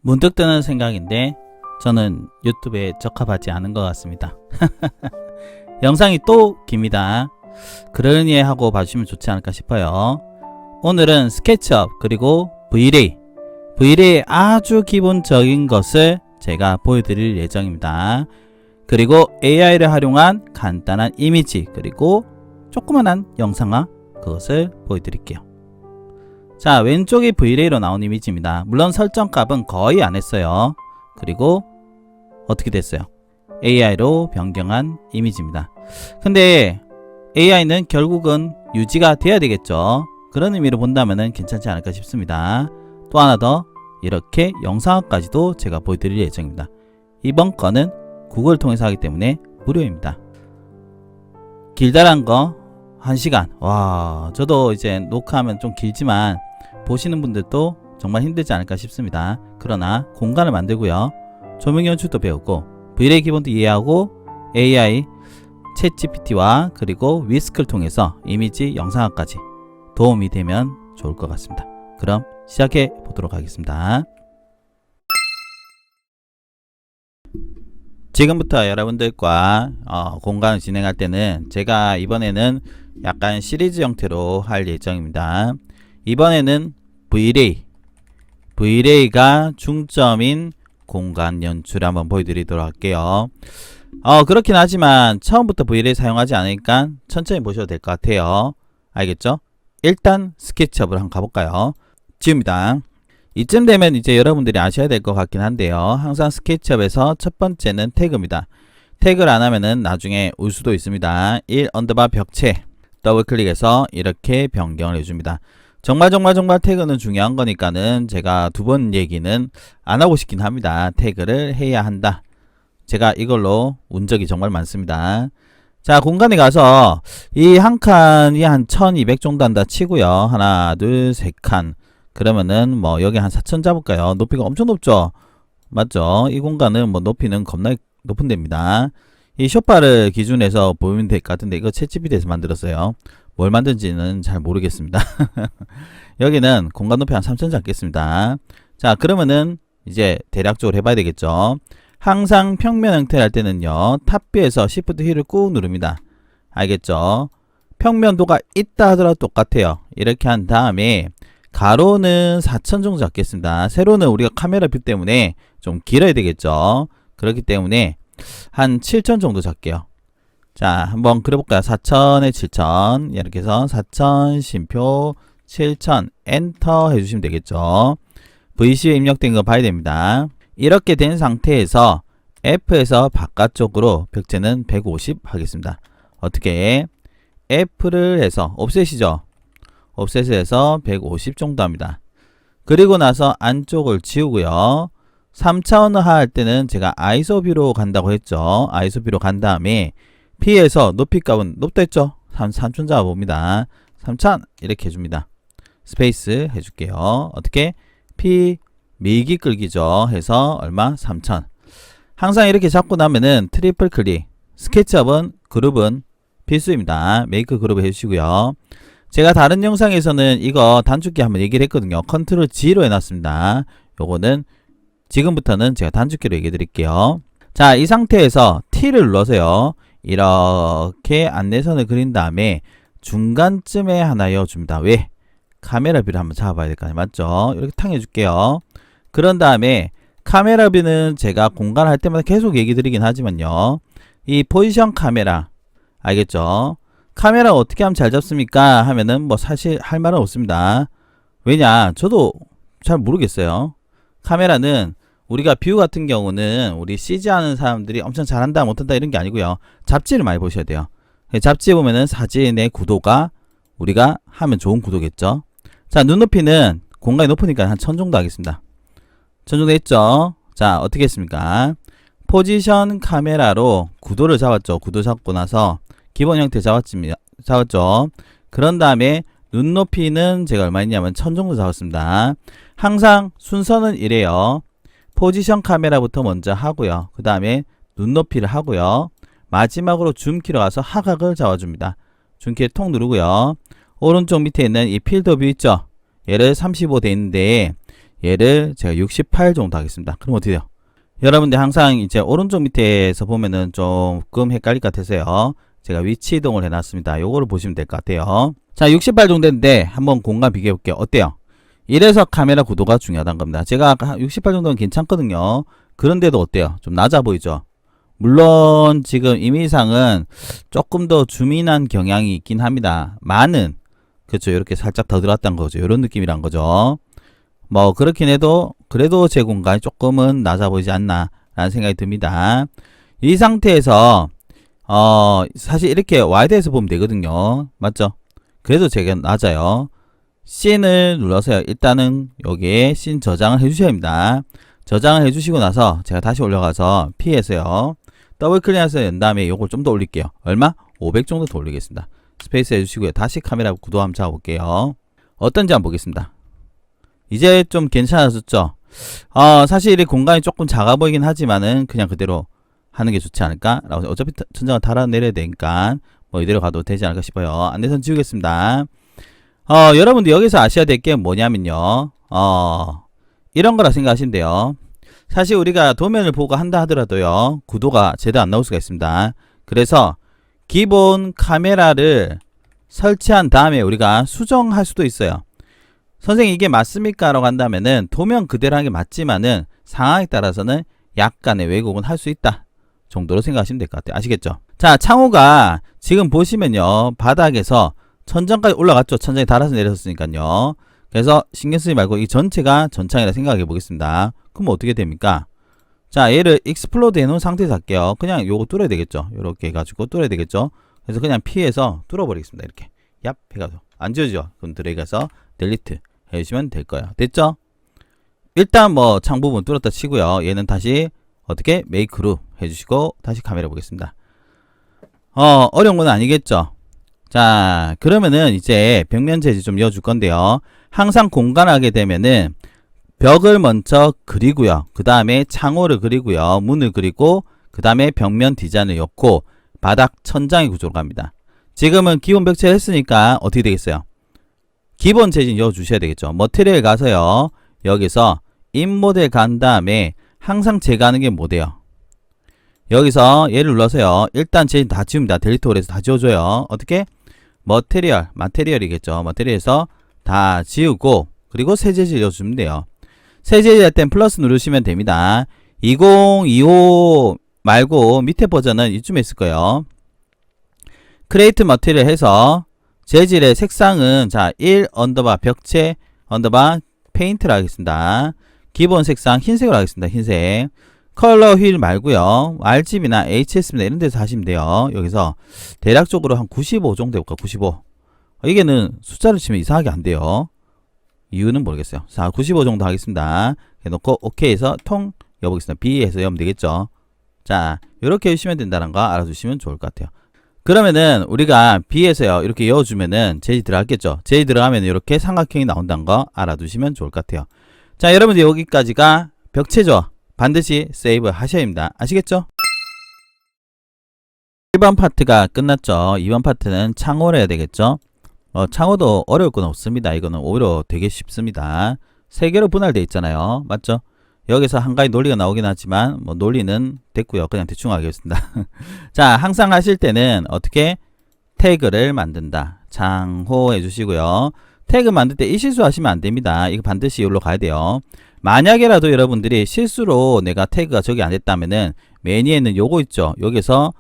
문득 드는 생각인데 저는 유튜브에 적합하지 않은 것 같습니다. 영상이 또 깁니다. 그러니 하고 봐주시면 좋지 않을까 싶어요. 오늘은 스케치업 그리고 V-Ray 아주 기본적인 것을 제가 보여드릴 예정입니다. 그리고 AI를 활용한 간단한 이미지 그리고 조그만한 영상화 그것을 보여드릴게요. 자, 왼쪽이 V-Ray로 나온 이미지입니다. 물론 설정값은 거의 안 했어요. 그리고 어떻게 됐어요? AI로 변경한 이미지입니다. 근데 AI는 결국은 유지가 돼야 되겠죠. 그런 의미로 본다면 괜찮지 않을까 싶습니다. 또 하나 더, 이렇게 영상화까지도 제가 보여드릴 예정입니다. 이번 거는 구글을 통해서 하기 때문에 무료입니다. 길다란 거 1시간. 와, 저도 이제 녹화하면 좀 길지만 보시는 분들도 정말 힘들지 않을까 싶습니다. 그러나 공간을 만들고요, 조명 연출도 배우고 V-Ray 기본도 이해하고 AI 챗GPT와 그리고 위스크를 통해서 이미지 영상화까지 도움이 되면 좋을 것 같습니다. 그럼 시작해 보도록 하겠습니다. 지금부터 여러분들과 공간을 진행할 때는 제가 이번에는 약간 시리즈 형태로 할 예정입니다. 이번에는 V-Ray가 중점인 공간 연출 한번 보여드리도록 할게요. 그렇긴 하지만 처음부터 V-Ray 사용하지 않으니까 천천히 보셔도 될 것 같아요. 알겠죠? 일단 스케치업을 한번 가볼까요? 지웁니다. 이쯤 되면 이제 여러분들이 아셔야 될 것 같긴 한데요. 항상 스케치업에서 첫 번째는 태그입니다. 태그를 안 하면은 나중에 올 수도 있습니다. 1 언더바 벽체 더블 클릭해서 이렇게 변경을 해줍니다. 정말 태그는 중요한 거니까는 제가 두 번 얘기는 안 하고 싶긴 합니다. 태그를 해야 한다. 제가 이걸로 운 적이 정말 많습니다. 자, 공간에 가서 이 한 칸이 한 1200 정도 한다 치고요. 하나, 둘, 세 칸. 그러면은 뭐 여기 한 4000 잡을까요? 높이가 엄청 높죠? 맞죠? 이 공간은 뭐 높이는 겁나 높은 데입니다. 이 숏바를 기준해서 보면 될 것 같은데 이거 챗GPT에서 만들었어요. 뭘 만든지는 잘 모르겠습니다. 여기는 공간 높이 한 3000 잡겠습니다. 자, 그러면은 이제 대략적으로 해봐야 되겠죠. 항상 평면 형태를 할 때는요, 탑뷰에서 Shift 휠을 꾹 누릅니다. 알겠죠? 평면도가 있다 하더라도 똑같아요. 이렇게 한 다음에 가로는 4000 정도 잡겠습니다. 세로는 우리가 카메라 뷰 때문에 좀 길어야 되겠죠. 그렇기 때문에 한 7000 정도 잡게요. 자, 한번 그려볼까요? 4000에 7000 이렇게 해서 4000 쉼표 7000 엔터 해주시면 되겠죠. VC에 입력된 거 봐야 됩니다. 이렇게 된 상태에서 F에서 바깥쪽으로 벽체는 150 하겠습니다. 어떻게? F를 해서 옵셋이죠. 옵셋을 해서 150 정도 합니다. 그리고 나서 안쪽을 지우고요. 3차원화 할 때는 제가 아이소뷰로 간다고 했죠. 아이소뷰로 간 다음에 P에서 높이 값은 높다 했죠. 3000 잡아봅니다. 3000 이렇게 해줍니다. 스페이스 해줄게요. 어떻게? P 밀기 끌기죠. 해서 얼마? 3000. 항상 이렇게 잡고 나면은 트리플 클릭. 스케치업은 그룹은 필수입니다. 메이크 그룹 해주시고요. 제가 다른 영상에서는 이거 단축키 한번 얘기를 했거든요. 컨트롤 G로 해놨습니다. 요거는 지금부터는 제가 단축키로 얘기해 드릴게요. 자, 이 상태에서 T를 눌러서요. 이렇게 안내선을 그린 다음에 중간쯤에 하나 이어줍니다. 왜? 카메라 뷰를 한번 잡아봐야 될 거 아니에요. 맞죠? 이렇게 탕 해줄게요. 그런 다음에 카메라 뷰는 제가 공간 할 때마다 계속 얘기 드리긴 하지만요. 이 포지션 카메라 알겠죠? 카메라 어떻게 하면 잘 잡습니까? 하면은 뭐 사실 할 말은 없습니다. 왜냐? 저도 잘 모르겠어요. 카메라는 우리가 뷰 같은 경우는 우리 CG 하는 사람들이 엄청 잘한다 못한다 이런 게 아니고요. 잡지를 많이 보셔야 돼요. 잡지에 보면은 사진의 구도가 우리가 하면 좋은 구도겠죠. 자, 눈높이는 공간이 높으니까 한 1000 정도 하겠습니다. 1000 정도 했죠. 자, 어떻게 했습니까? 포지션 카메라로 구도를 잡았죠. 구도 잡고 나서 기본 형태 잡았죠. 그런 다음에 눈높이는 제가 얼마 있냐면 1000 정도 잡았습니다. 항상 순서는 이래요. 포지션 카메라부터 먼저 하고요. 그 다음에 눈높이를 하고요. 마지막으로 줌키로 가서 하각을 잡아줍니다. 줌키를 톡 누르고요. 오른쪽 밑에 있는 이 필드 뷰 있죠? 얘를 35 돼 있는데 얘를 제가 68 정도 하겠습니다. 그럼 어떻게 돼요? 여러분들 항상 이제 오른쪽 밑에서 보면은 조금 헷갈릴 것 같아서요. 제가 위치 이동을 해놨습니다. 요거를 보시면 될 것 같아요. 자, 68 정도 됐는데 한번 공간 비교해 볼게요. 어때요? 이래서 카메라 구도가 중요하다는 겁니다. 제가 68 정도는 괜찮거든요. 그런데도 어때요? 좀 낮아 보이죠? 물론 지금 이미지상은 조금 더 줌인한 경향이 있긴 합니다. 많은, 그렇죠, 이렇게 살짝 더 들어왔다는 거죠. 이런 느낌이란 거죠. 뭐 그렇긴 해도 그래도 제 공간이 조금은 낮아 보이지 않나 라는 생각이 듭니다. 이 상태에서 사실 이렇게 와이드에서 보면 되거든요. 맞죠? 그래도 제가 낮아요. 씬을 눌러서요. 일단은 여기에 씬 저장을 해주셔야 합니다. 저장을 해주시고 나서 제가 다시 올려가서 P에서요. 더블 클릭해서 연 다음에 요걸 좀 더 올릴게요. 얼마? 500 정도 더 올리겠습니다. 스페이스 해주시고요. 다시 카메라 구도 한번 잡아볼게요. 어떤지 한번 보겠습니다. 이제 좀 괜찮아졌죠? 사실 이 공간이 조금 작아 보이긴 하지만은 그냥 그대로 하는 게 좋지 않을까? 라고 어차피 천장을 달아내려야 되니까 뭐 이대로 가도 되지 않을까 싶어요. 안내선 지우겠습니다. 여러분들 여기서 아셔야 될 게 뭐냐면요. 이런 거라 생각하시면 돼요. 사실 우리가 도면을 보고 한다 하더라도요. 구도가 제대로 안 나올 수가 있습니다. 그래서 기본 카메라를 설치한 다음에 우리가 수정할 수도 있어요. 선생님 이게 맞습니까? 라고 한다면은 도면 그대로 하는 게 맞지만은 상황에 따라서는 약간의 왜곡은 할 수 있다 정도로 생각하시면 될 것 같아요. 아시겠죠? 자, 창호가 지금 보시면요. 바닥에서 천장까지 올라갔죠. 천장에 닿아서 내렸으니까요. 그래서 신경 쓰지 말고 이 전체가 전창이라 생각해 보겠습니다. 그럼 어떻게 됩니까? 자, 얘를 익스플로드 해놓은 상태에서 할게요. 그냥 요거 뚫어야 되겠죠. 요렇게 해가지고 뚫어야 되겠죠. 그래서 그냥 피해서 뚫어버리겠습니다. 이렇게 얍 해가지고 안 지워지죠. 그럼 들어가서 델리트 해주시면 될 거예요. 됐죠? 일단 뭐 창 부분 뚫었다 치고요. 얘는 다시 어떻게 메이크로 해주시고 다시 카메라 보겠습니다. 어려운 건 아니겠죠? 자, 그러면은 이제 벽면 재질 좀 이어줄 건데요. 항상 공간하게 되면은 벽을 먼저 그리고요. 그 다음에 창호를 그리고요. 문을 그리고 그 다음에 벽면 디자인을 엮고 바닥 천장의 구조로 갑니다. 지금은 기본 벽체를 했으니까 어떻게 되겠어요? 기본 재질 이어주셔야 되겠죠. 머티리얼 가서요. 여기서 인모델 간 다음에 항상 제가 하는 게 뭐돼요? 여기서 얘를 눌러서요. 일단 재질 다 지웁니다. 델리트 홀에서 다 지워줘요. 어떻게? 마테리얼이겠죠. 머티리얼에서 다 지우고 그리고 새 재질 이어주면 돼요. 새 재질 할 땐 플러스 누르시면 됩니다. 2025 말고 밑에 버전은 이쯤에 있을 거예요. 크리에이트 머티리얼 해서 재질의 색상은 자 1 언더바 벽체 언더바 페인트로 하겠습니다. 기본 색상 흰색으로 하겠습니다. 흰색. 컬러 휠 말고요. RGB나 HS나 이런 데서 하시면 돼요. 여기서 대략적으로 한 95 정도 해볼까? 95. 이게는 숫자를 치면 이상하게 안 돼요. 이유는 모르겠어요. 자, 95 정도 하겠습니다. 해놓고 OK 해서 통 여보겠습니다. B 해서 여면 되겠죠. 자, 이렇게 해주시면 된다는 거 알아두시면 좋을 것 같아요. 그러면은 우리가 B에서요. 이렇게 여어주면은 재질 들어갔겠죠. 재질 들어가면 이렇게 삼각형이 나온다는 거 알아두시면 좋을 것 같아요. 자, 여러분들 여기까지가 벽체죠. 반드시 세이브 하셔야 합니다. 아시겠죠? 1번 파트가 끝났죠. 2번 파트는 창호를 해야 되겠죠. 창호도 어려울 건 없습니다. 이거는 오히려 되게 쉽습니다. 세 개로 분할되어 있잖아요. 맞죠? 여기서 한 가지 논리가 나오긴 하지만 뭐 논리는 됐고요. 그냥 대충 하겠습니다. 자, 항상 하실 때는 어떻게 태그를 만든다. 창호 해주시고요. 태그 만들 때 이 실수 하시면 안 됩니다. 이거 반드시 여기로 가야 돼요. 만약에라도 여러분들이 실수로 내가 태그가 저기 안 됐다면은 메뉴에 있는 요거 있죠. 여기서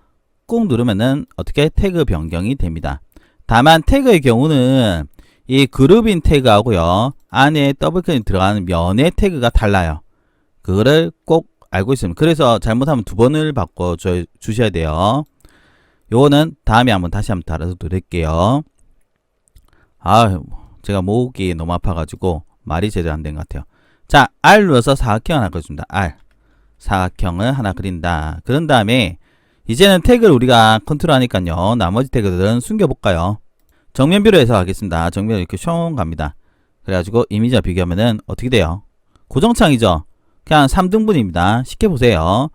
꾹 누르면은 어떻게 태그 변경이 됩니다. 다만 태그의 경우는 이 그룹인 태그하고요. 안에 더블클릭 들어가는 면의 태그가 달라요. 그거를 꼭 알고 있으면 그래서 잘못하면 2번을 바꿔 주셔야 돼요. 요거는 다음에 한번 다시 한번 달아서 드릴게요. 제가 목이 너무 아파가지고 말이 제대로 안 된 것 같아요. 자, R 눌러서 사각형 하나 그려줍니다. R. 사각형을 하나 그린다. 그런 다음에 이제는 태그를 우리가 컨트롤 하니까요. 나머지 태그들은 숨겨볼까요? 정면뷰로 해서 하겠습니다. 정면 이렇게 숑 갑니다. 그래가지고 이미지와 비교하면은 어떻게 돼요? 고정창이죠? 그냥 3등분입니다. 쉽게 보세요.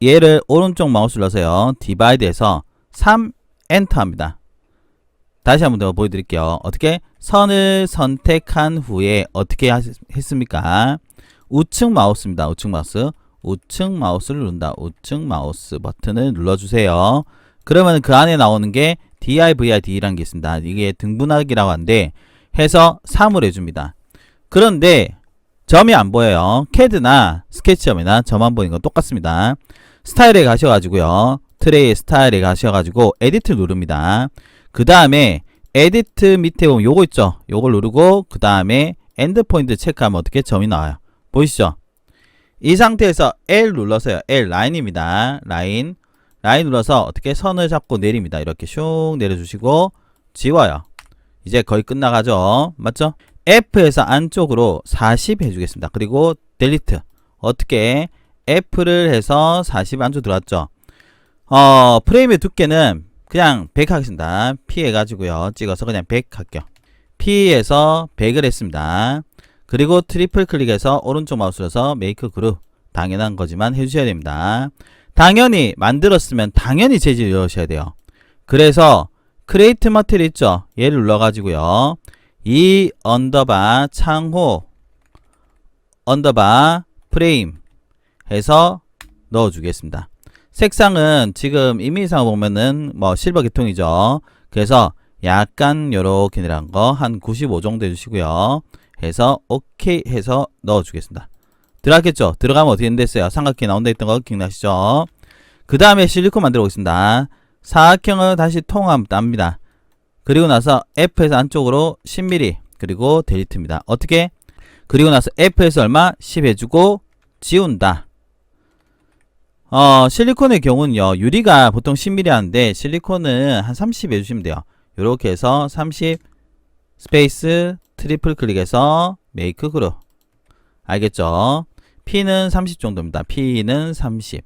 얘를 오른쪽 마우스를 넣어서요. 디바이드해서 3 엔터 합니다. 다시 한번 더 보여드릴게요. 어떻게? 선을 선택한 후에 어떻게 했습니까? 우측 마우스입니다. 우측 마우스. 우측 마우스를 누른다. 우측 마우스 버튼을 눌러주세요. 그러면 그 안에 나오는 게 DIVID라는 게 있습니다. 이게 등분하기라고 하는데 해서 3을 해줍니다. 그런데 점이 안 보여요. CAD나 스케치점이나 점만 보이는 건 똑같습니다. 스타일에 가셔가지고요. 트레이 스타일에 가셔가지고 에디트 누릅니다. 그 다음에 에디트 밑에 보면 요거 있죠. 요걸 누르고 그 다음에 엔드포인트 체크하면 어떻게 점이 나와요. 보이시죠? 이 상태에서 L 눌러서요. L 라인입니다. 라인 눌러서 어떻게 선을 잡고 내립니다. 이렇게 슉 내려주시고 지워요. 이제 거의 끝나가죠. 맞죠? F에서 안쪽으로 40 해주겠습니다. 그리고 델리트. 어떻게 F를 해서 40 안쪽 들어왔죠. 프레임의 두께는 그냥 100 하겠습니다. P 해가지고요. 찍어서 그냥 100 할게요. P에서 100을 했습니다. 그리고 트리플 클릭해서 오른쪽 마우스로서 메이크 그룹. 당연한 거지만 해주셔야 됩니다. 당연히 만들었으면 당연히 재질을 넣으셔야 돼요. 그래서 크리에이트 마테리얼 있죠. 얘를 눌러가지고요. 이 언더바 창호 언더바 프레임 해서 넣어주겠습니다. 색상은 지금 이미지상 보면은 뭐 실버 계통이죠. 그래서 약간 요렇게 내려간 거 한 95 정도 해주시고요. 해서 오케이 해서 넣어주겠습니다. 들어갔겠죠? 들어가면 어떻게 됐어요? 삼각형이 나온다 했던 거 기억나시죠? 그 다음에 실리콘 만들어 보겠습니다. 사각형을 다시 통합 땁니다. 그리고 나서 F에서 안쪽으로 10mm 그리고 델리트입니다. 어떻게? 그리고 나서 F에서 얼마? 10 해주고 지운다. 실리콘의 경우는요. 유리가 보통 10mm 하는데 실리콘은 한 30 해주시면 돼요. 요렇게 해서 30 스페이스 트리플 클릭해서 메이크 그룹. 알겠죠? P는 30 정도입니다. P는 30.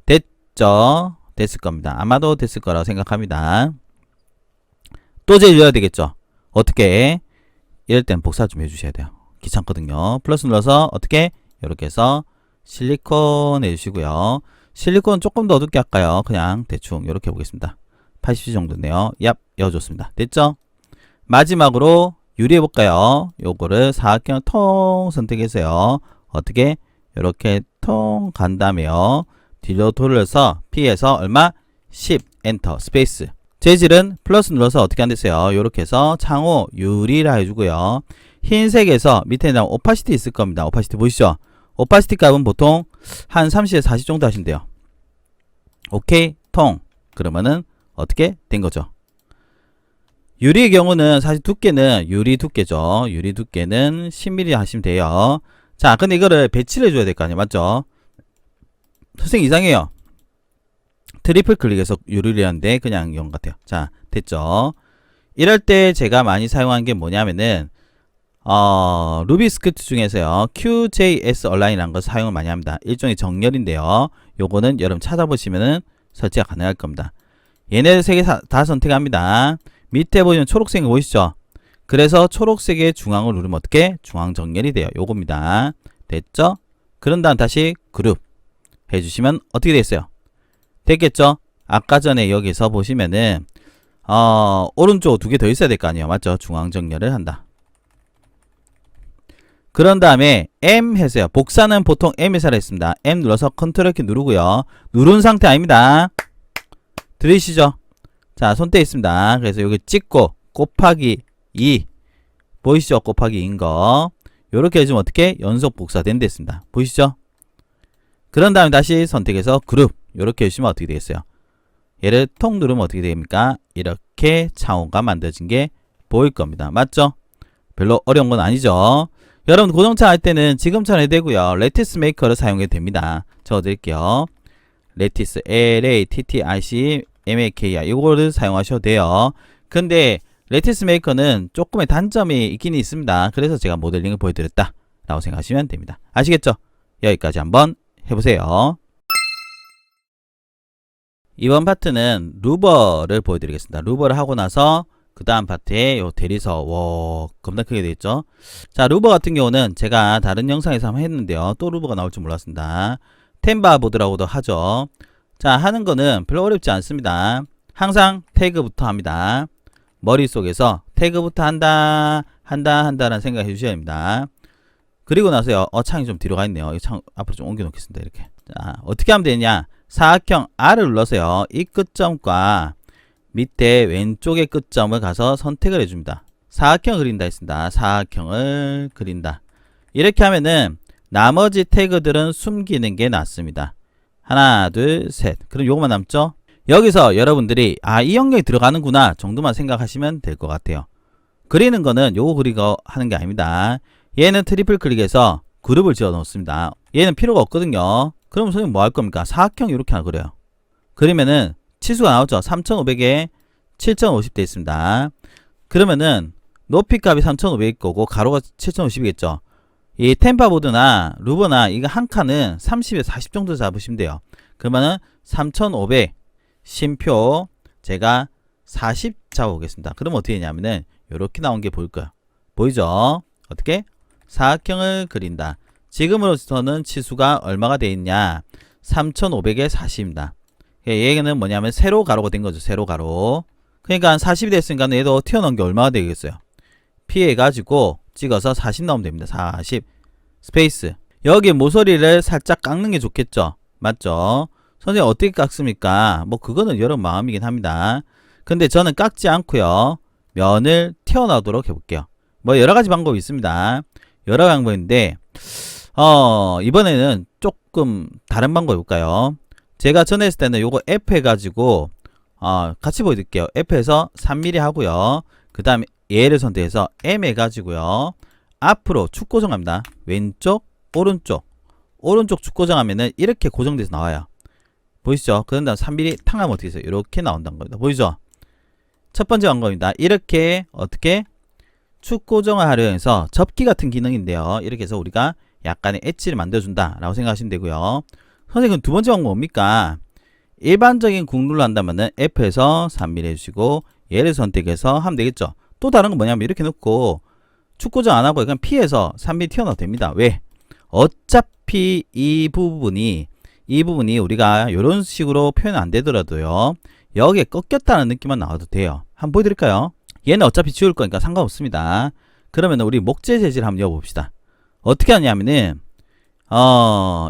됐죠? 됐을 겁니다. 아마도 됐을 거라고 생각합니다. 또 재질 넣어야 되겠죠? 어떻게? 이럴 땐 복사 좀 해주셔야 돼요. 귀찮거든요. 플러스 눌러서 어떻게? 이렇게 해서 실리콘 해주시고요. 실리콘 조금 더 어둡게 할까요? 그냥 대충 이렇게 해보겠습니다. 80 정도네요. 얍, 여좋습니다. 됐죠? 마지막으로 유리 해볼까요? 요거를 사각형 통 선택해서요. 어떻게? 이렇게 통 간다며요. 뒤로 돌려서 P에서 얼마? 10 엔터 스페이스. 재질은 플러스 눌러서 어떻게 한댔어요? 요렇게 해서 창호 유리라 해주고요. 흰색에서 밑에 나온 오파시티 있을 겁니다. 오파시티 보이시죠? 오파시티 값은 보통 한 30에서 40 정도 하신대요. 오케이 통. 그러면은 어떻게 된 거죠? 유리의 경우는 사실 두께는 유리 두께죠. 유리 두께는 10mm 하시면 돼요. 자, 근데 이거를 배치를 해줘야 될 거 아니에요. 맞죠? 선생님 이상해요. 트리플 클릭해서 유리를 하는데 그냥 영 같아요. 자, 됐죠? 이럴 때 제가 많이 사용하는 게 뭐냐면은 루비 스크립트 중에서요. QJS 얼라인이라는 걸 사용을 많이 합니다. 일종의 정렬인데요. 요거는 여러분 찾아보시면은 설치가 가능할 겁니다. 얘네들 세 개 다 선택합니다. 밑에 보시면 초록색이 보이시죠? 그래서 초록색의 중앙을 누르면 어떻게? 중앙 정렬이 돼요. 요겁니다. 됐죠? 그런 다음 다시 그룹 해주시면 어떻게 됐어요? 됐겠죠? 아까 전에 여기서 보시면은 오른쪽 두 개 더 있어야 될 거 아니에요. 맞죠? 중앙 정렬을 한다. 그런 다음에 M 해서요. 복사는 보통 M에서 했습니다. M 눌러서 컨트롤 키 누르고요. 누른 상태 아닙니다. 들으시죠? 자, 손대 있습니다. 그래서 여기 찍고 곱하기 2 보이시죠? 곱하기 2인 거 요렇게 해주면 어떻게? 연속 복사된 데 있습니다. 보이시죠? 그런 다음에 다시 선택해서 그룹 요렇게 해주시면 어떻게 되겠어요? 얘를 통 누르면 어떻게 됩니까? 이렇게 창호가 만들어진 게 보일 겁니다. 맞죠? 별로 어려운 건 아니죠? 여러분 고정차 할 때는 지금처럼 해도 되고요. 레티스 메이커를 사용해도 됩니다. 적어드릴게요. 레티스 LATTIC MAKR 이거를 사용하셔도 돼요. 근데 레티스 메이커는 조금의 단점이 있긴 있습니다. 그래서 제가 모델링을 보여드렸다 라고 생각하시면 됩니다. 아시겠죠? 여기까지 한번 해보세요. 이번 파트는 루버를 보여드리겠습니다. 루버를 하고 나서 그 다음 파트에 요 대리석 와 겁나 크게 되어있죠. 자, 루버 같은 경우는 제가 다른 영상에서 한번 했는데요. 또 루버가 나올 줄 몰랐습니다. 템바보드라고도 하죠. 자, 하는 거는 별로 어렵지 않습니다. 항상 태그부터 합니다. 머릿속에서 태그부터 한다라는 생각을 해주셔야 됩니다. 그리고 나서요. 창이 좀 뒤로 가 있네요. 이 창 앞으로 좀 옮겨 놓겠습니다. 이렇게. 자, 어떻게 하면 되냐? 사각형 R을 눌러서요. 이 끝점과 밑에 왼쪽의 끝점을 가서 선택을 해줍니다. 사각형을 그린다 했습니다. 사각형을 그린다. 이렇게 하면은 나머지 태그들은 숨기는 게 낫습니다. 하나, 둘, 셋. 그럼 요것만 남죠? 여기서 여러분들이 이 영역이 들어가는구나 정도만 생각하시면 될 것 같아요. 그리는 거는 요거 그리고 하는 게 아닙니다. 얘는 트리플 클릭해서 그룹을 지어 놓습니다. 얘는 필요가 없거든요. 그럼 선생님 뭐 할 겁니까? 사각형 이렇게 하나 그려요. 그러면은 치수가 나오죠. 3500에 7050 돼 있습니다. 그러면은 높이 값이 3500일 거고 가로가 7050이겠죠. 이 템파보드나 루버나 이거 한 칸은 30에서 40 정도 잡으시면 돼요. 그러면은 3500 심표 제가 40 잡아보겠습니다. 그럼 어떻게 되냐면은 이렇게 나온 게 보일 거예요. 보이죠? 어떻게? 사각형을 그린다. 지금으로서는 치수가 얼마가 되어 있냐? 3500에 40입니다. 얘는 뭐냐면 세로 가로가 된 거죠. 세로 가로. 그러니까 40이 됐으니까 얘도 튀어나온 게 얼마가 되겠어요? 피해가지고 찍어서 40 나오면 됩니다. 40 스페이스. 여기 모서리를 살짝 깎는 게 좋겠죠? 맞죠? 선생님 어떻게 깎습니까? 뭐 그거는 여러분 마음이긴 합니다. 근데 저는 깎지 않고요. 면을 튀어나오도록 해볼게요. 뭐 여러가지 방법이 있습니다. 여러 방법인데 이번에는 조금 다른 방법 해볼까요? 제가 전에 했을 때는 요거 F 해가지고 같이 보여드릴게요. F에서 3mm 하고요. 그 다음에 얘를 선택해서 M 해가지고요. 앞으로 축 고정합니다. 왼쪽 오른쪽 축 고정하면은 이렇게 고정돼서 나와요. 보이시죠? 그런 다음 3mm 탕하면 어떻게 해서 이렇게 나온다는 겁니다. 보이죠? 첫 번째 방법입니다. 이렇게 어떻게 축 고정을 하려 해서 접기 같은 기능인데요. 이렇게 해서 우리가 약간의 엣지를 만들어준다 라고 생각하시면 되고요. 선생님 두 번째 방법 뭡니까? 일반적인 국룰로 한다면은 F에서 3mm 해주시고 얘를 선택해서 하면 되겠죠. 또 다른 건 뭐냐면 이렇게 놓고 축 고정 안하고 그냥 P에서 3mm 튀어나와도 됩니다. 왜? 어차피 이 부분이 우리가 이런 식으로 표현 안 되더라도요. 여기에 꺾였다는 느낌만 나와도 돼요. 한번 보여드릴까요? 얘는 어차피 지울 거니까 상관없습니다. 그러면 우리 목재 재질 한번 여봅시다. 어떻게 하냐면은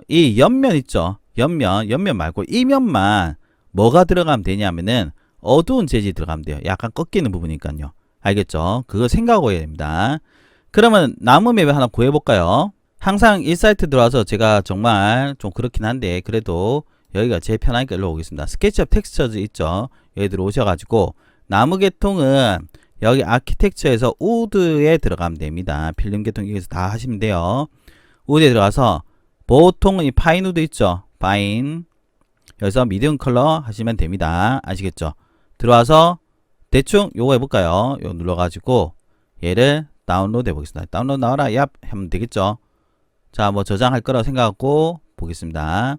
이 옆면 있죠. 옆면 말고 이 면만 뭐가 들어가면 되냐면은 어두운 재질이 들어가면 돼요. 약간 꺾이는 부분이니까요. 알겠죠? 그거 생각하고 해야 됩니다. 그러면 나무 맵을 하나 구해볼까요? 항상 이 사이트 들어와서 제가 정말 좀 그렇긴 한데 그래도 여기가 제일 편하니까 일로 오겠습니다. 스케치업 텍스처즈 있죠? 여기 들어오셔가지고 나무 계통은 여기 아키텍처에서 우드에 들어가면 됩니다. 필름 계통 여기서 다 하시면 돼요. 우드에 들어가서 보통 이 파인 우드 있죠? 파인 여기서 미디움 컬러 하시면 됩니다. 아시겠죠? 들어와서 대충 요거 해볼까요? 요거 눌러가지고 얘를 다운로드 해보겠습니다. 다운로드 나와라 얍 하면 되겠죠? 자, 뭐 저장할 거라고 생각하고 보겠습니다.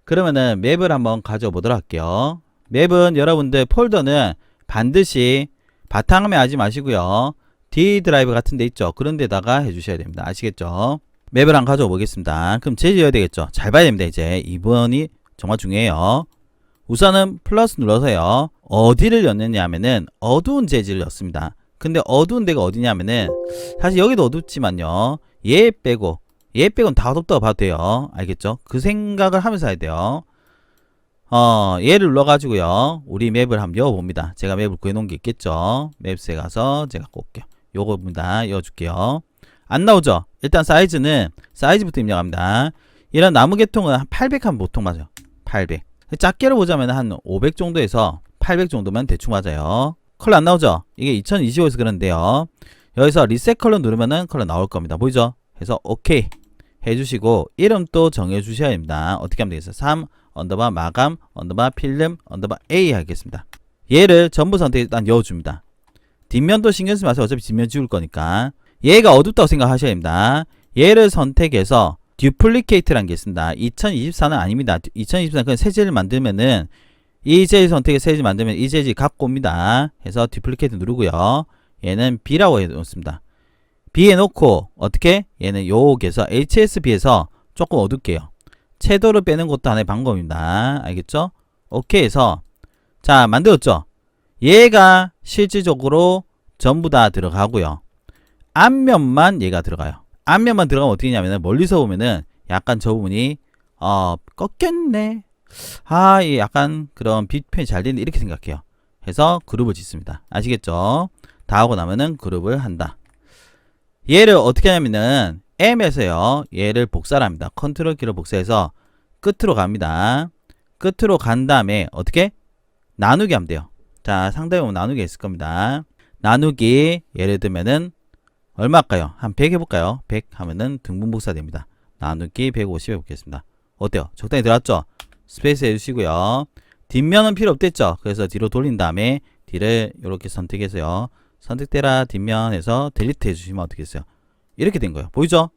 그러면은 맵을 한번 가져와 보도록 할게요. 맵은 여러분들 폴더는 반드시 바탕화면 하지 마시고요. D 드라이브 같은 데 있죠. 그런 데다가 해주셔야 됩니다. 아시겠죠? 맵을 한번 가져와 보겠습니다. 그럼 재질여야 되겠죠. 잘 봐야 됩니다. 이제 2번이 정말 중요해요. 우선은 플러스 눌러서요. 어디를 였느냐 하면은 어두운 재질을 였습니다. 근데 어두운 데가 어디냐면은 사실 여기도 어둡지만요. 얘 빼고는 다 어둡다고 봐도 돼요. 알겠죠? 그 생각을 하면서 해야 돼요. 얘를 눌러가지고요. 우리 맵을 한번 여어봅니다. 제가 맵을 구해놓은 게 있겠죠? 맵스에 가서 제가 꼽을게요. 요겁니다. 여어줄게요. 안 나오죠? 일단 사이즈부터 입력합니다. 이런 나무 계통은 한 800 하면 보통 맞아요. 800. 작게로 보자면 한 500 정도에서 800 정도면 대충 맞아요. 컬러 안 나오죠? 이게 2025에서 그런데요. 여기서 리셋 컬러 누르면은 컬러 나올 겁니다. 보이죠? 그래서 오케이 해주시고 이름 또 정해주셔야 됩니다. 어떻게 하면 되겠어요? 3 언더바 마감 언더바 필름 언더바 A 하겠습니다. 얘를 전부 선택 일단 여어줍니다. 뒷면도 신경 쓰지 마세요. 어차피 뒷면 지울 거니까. 얘가 어둡다고 생각하셔야 됩니다. 얘를 선택해서 듀플리케이트라는 게 있습니다. 2024는 아닙니다. 2024는 그냥 새 재질 만들면은 이 재질 선택해 새 재질 만들면 이 재질 갖고 옵니다. 해서 듀플리케이트 누르고요. 얘는 B라고 해놓습니다. B에 놓고 어떻게? 얘는 여기에서 HSB에서 조금 어둡게요. 채도를 빼는 것도 하나의 방법입니다. 알겠죠? 오케이 해서 자 만들었죠? 얘가 실질적으로 전부 다 들어가고요. 앞면만 얘가 들어가요. 앞면만 들어가면 어떻게 되냐면 멀리서 보면은 약간 저 부분이 꺾였네. 이 약간 그런 빛 표현이 잘 되는데 이렇게 생각해요. 해서 그룹을 짓습니다. 아시겠죠? 다 하고 나면은 그룹을 한다. 얘를 어떻게 하냐면은 M에서요. 얘를 복사를 합니다. 컨트롤 키로 복사해서 끝으로 갑니다. 끝으로 간 다음에 어떻게? 나누기 하면 돼요. 자, 상단에 보면 나누기 있을 겁니다. 나누기 예를 들면은 얼마일까요? 한 100 해볼까요? 100 하면은 등분 복사 됩니다. 나누기 150 해보겠습니다. 어때요? 적당히 들어왔죠? 스페이스 해주시고요. 뒷면은 필요 없댔죠? 그래서 뒤로 돌린 다음에 뒤를 이렇게 선택해서요. 선택되라 뒷면에서 딜리트 해주시면 어떻게 됐어요? 이렇게 된 거예요. 보이죠?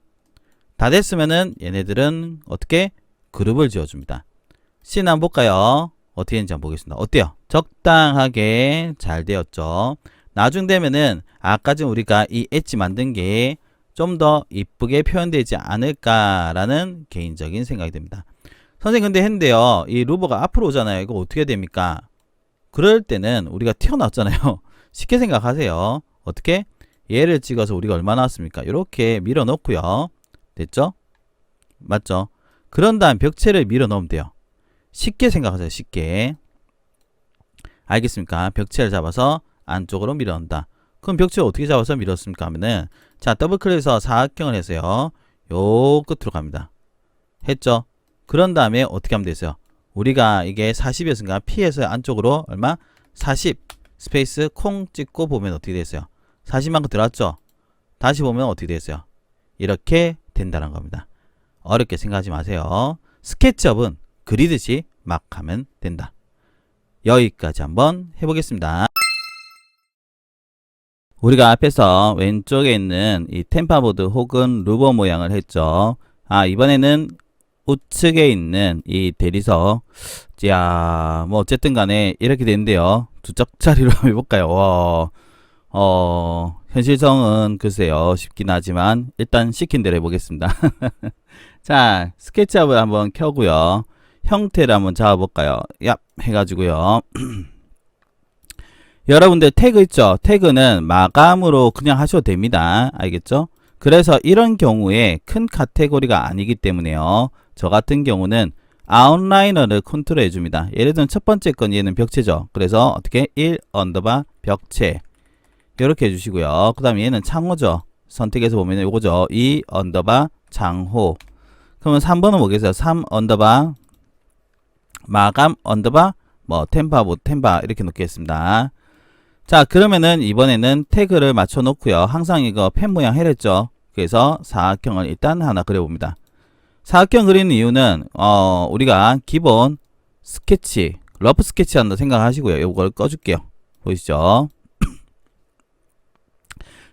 다 됐으면은 얘네들은 어떻게? 그룹을 지어줍니다. C는 한번 볼까요? 어떻게 했는지 한번 보겠습니다. 어때요? 적당하게 잘 되었죠? 나중 되면은 아까 전 우리가 이 엣지 만든 게 좀 더 이쁘게 표현되지 않을까라는 개인적인 생각이 듭니다. 선생님 근데 했는데요. 이 루버가 앞으로 오잖아요. 이거 어떻게 됩니까? 그럴 때는 우리가 튀어나왔잖아요. 쉽게 생각하세요. 어떻게? 얘를 찍어서 우리가 얼마 나왔습니까? 이렇게 밀어 넣고요. 됐죠? 맞죠? 그런 다음 벽체를 밀어 넣으면 돼요. 쉽게 생각하세요. 쉽게. 알겠습니까? 벽체를 잡아서 안쪽으로 밀어 넣는다. 그럼 벽체를 어떻게 잡아서 밀었습니까? 하면은 자 더블 클릭해서 사각형을 해서요. 요 끝으로 갑니다. 했죠? 그런 다음에 어떻게 하면 되세요? 우리가 이게 40이었으니까 P에서 안쪽으로 얼마? 40 스페이스 콩 찍고 보면 어떻게 됐어요? 40만큼 들어왔죠? 다시 보면 어떻게 됐어요? 이렇게 된다는 겁니다. 어렵게 생각하지 마세요. 스케치업은 그리듯이 막 하면 된다. 여기까지 한번 해보겠습니다. 우리가 앞에서 왼쪽에 있는 이 템파보드 혹은 루버 모양을 했죠. 이번에는 우측에 있는 이 대리석. 자, 뭐 어쨌든 간에 이렇게 되는데요. 두 짝짜리로 한번 해볼까요? 현실성은 글쎄요. 쉽긴 하지만 일단 시킨 대로 해보겠습니다. 자, 스케치업을 한번 켜고요. 형태를 한번 잡아볼까요? 얍 해가지고요. 여러분들 태그 있죠? 태그는 마감으로 그냥 하셔도 됩니다. 알겠죠? 그래서 이런 경우에 큰 카테고리가 아니기 때문에요. 저 같은 경우는 아웃라이너를 컨트롤 해줍니다. 예를 들면 첫 번째 건 얘는 벽체죠. 그래서 어떻게 1 언더바 벽체 이렇게 해주시고요. 그 다음에 얘는 창호죠. 선택해서 보면 요거죠. 2 언더바 창호. 그러면 3번은 뭐겠어요? 3 언더바 마감 언더바 뭐 템파 뭐 템파 이렇게 놓겠습니다. 자 그러면은 이번에는 태그를 맞춰 놓고요. 항상 이거 펜 모양 해랬죠. 그래서 사각형을 일단 하나 그려봅니다. 사각형 그리는 이유는 우리가 기본 스케치 러프 스케치 한다 생각하시고요. 이걸 꺼줄게요. 보이시죠?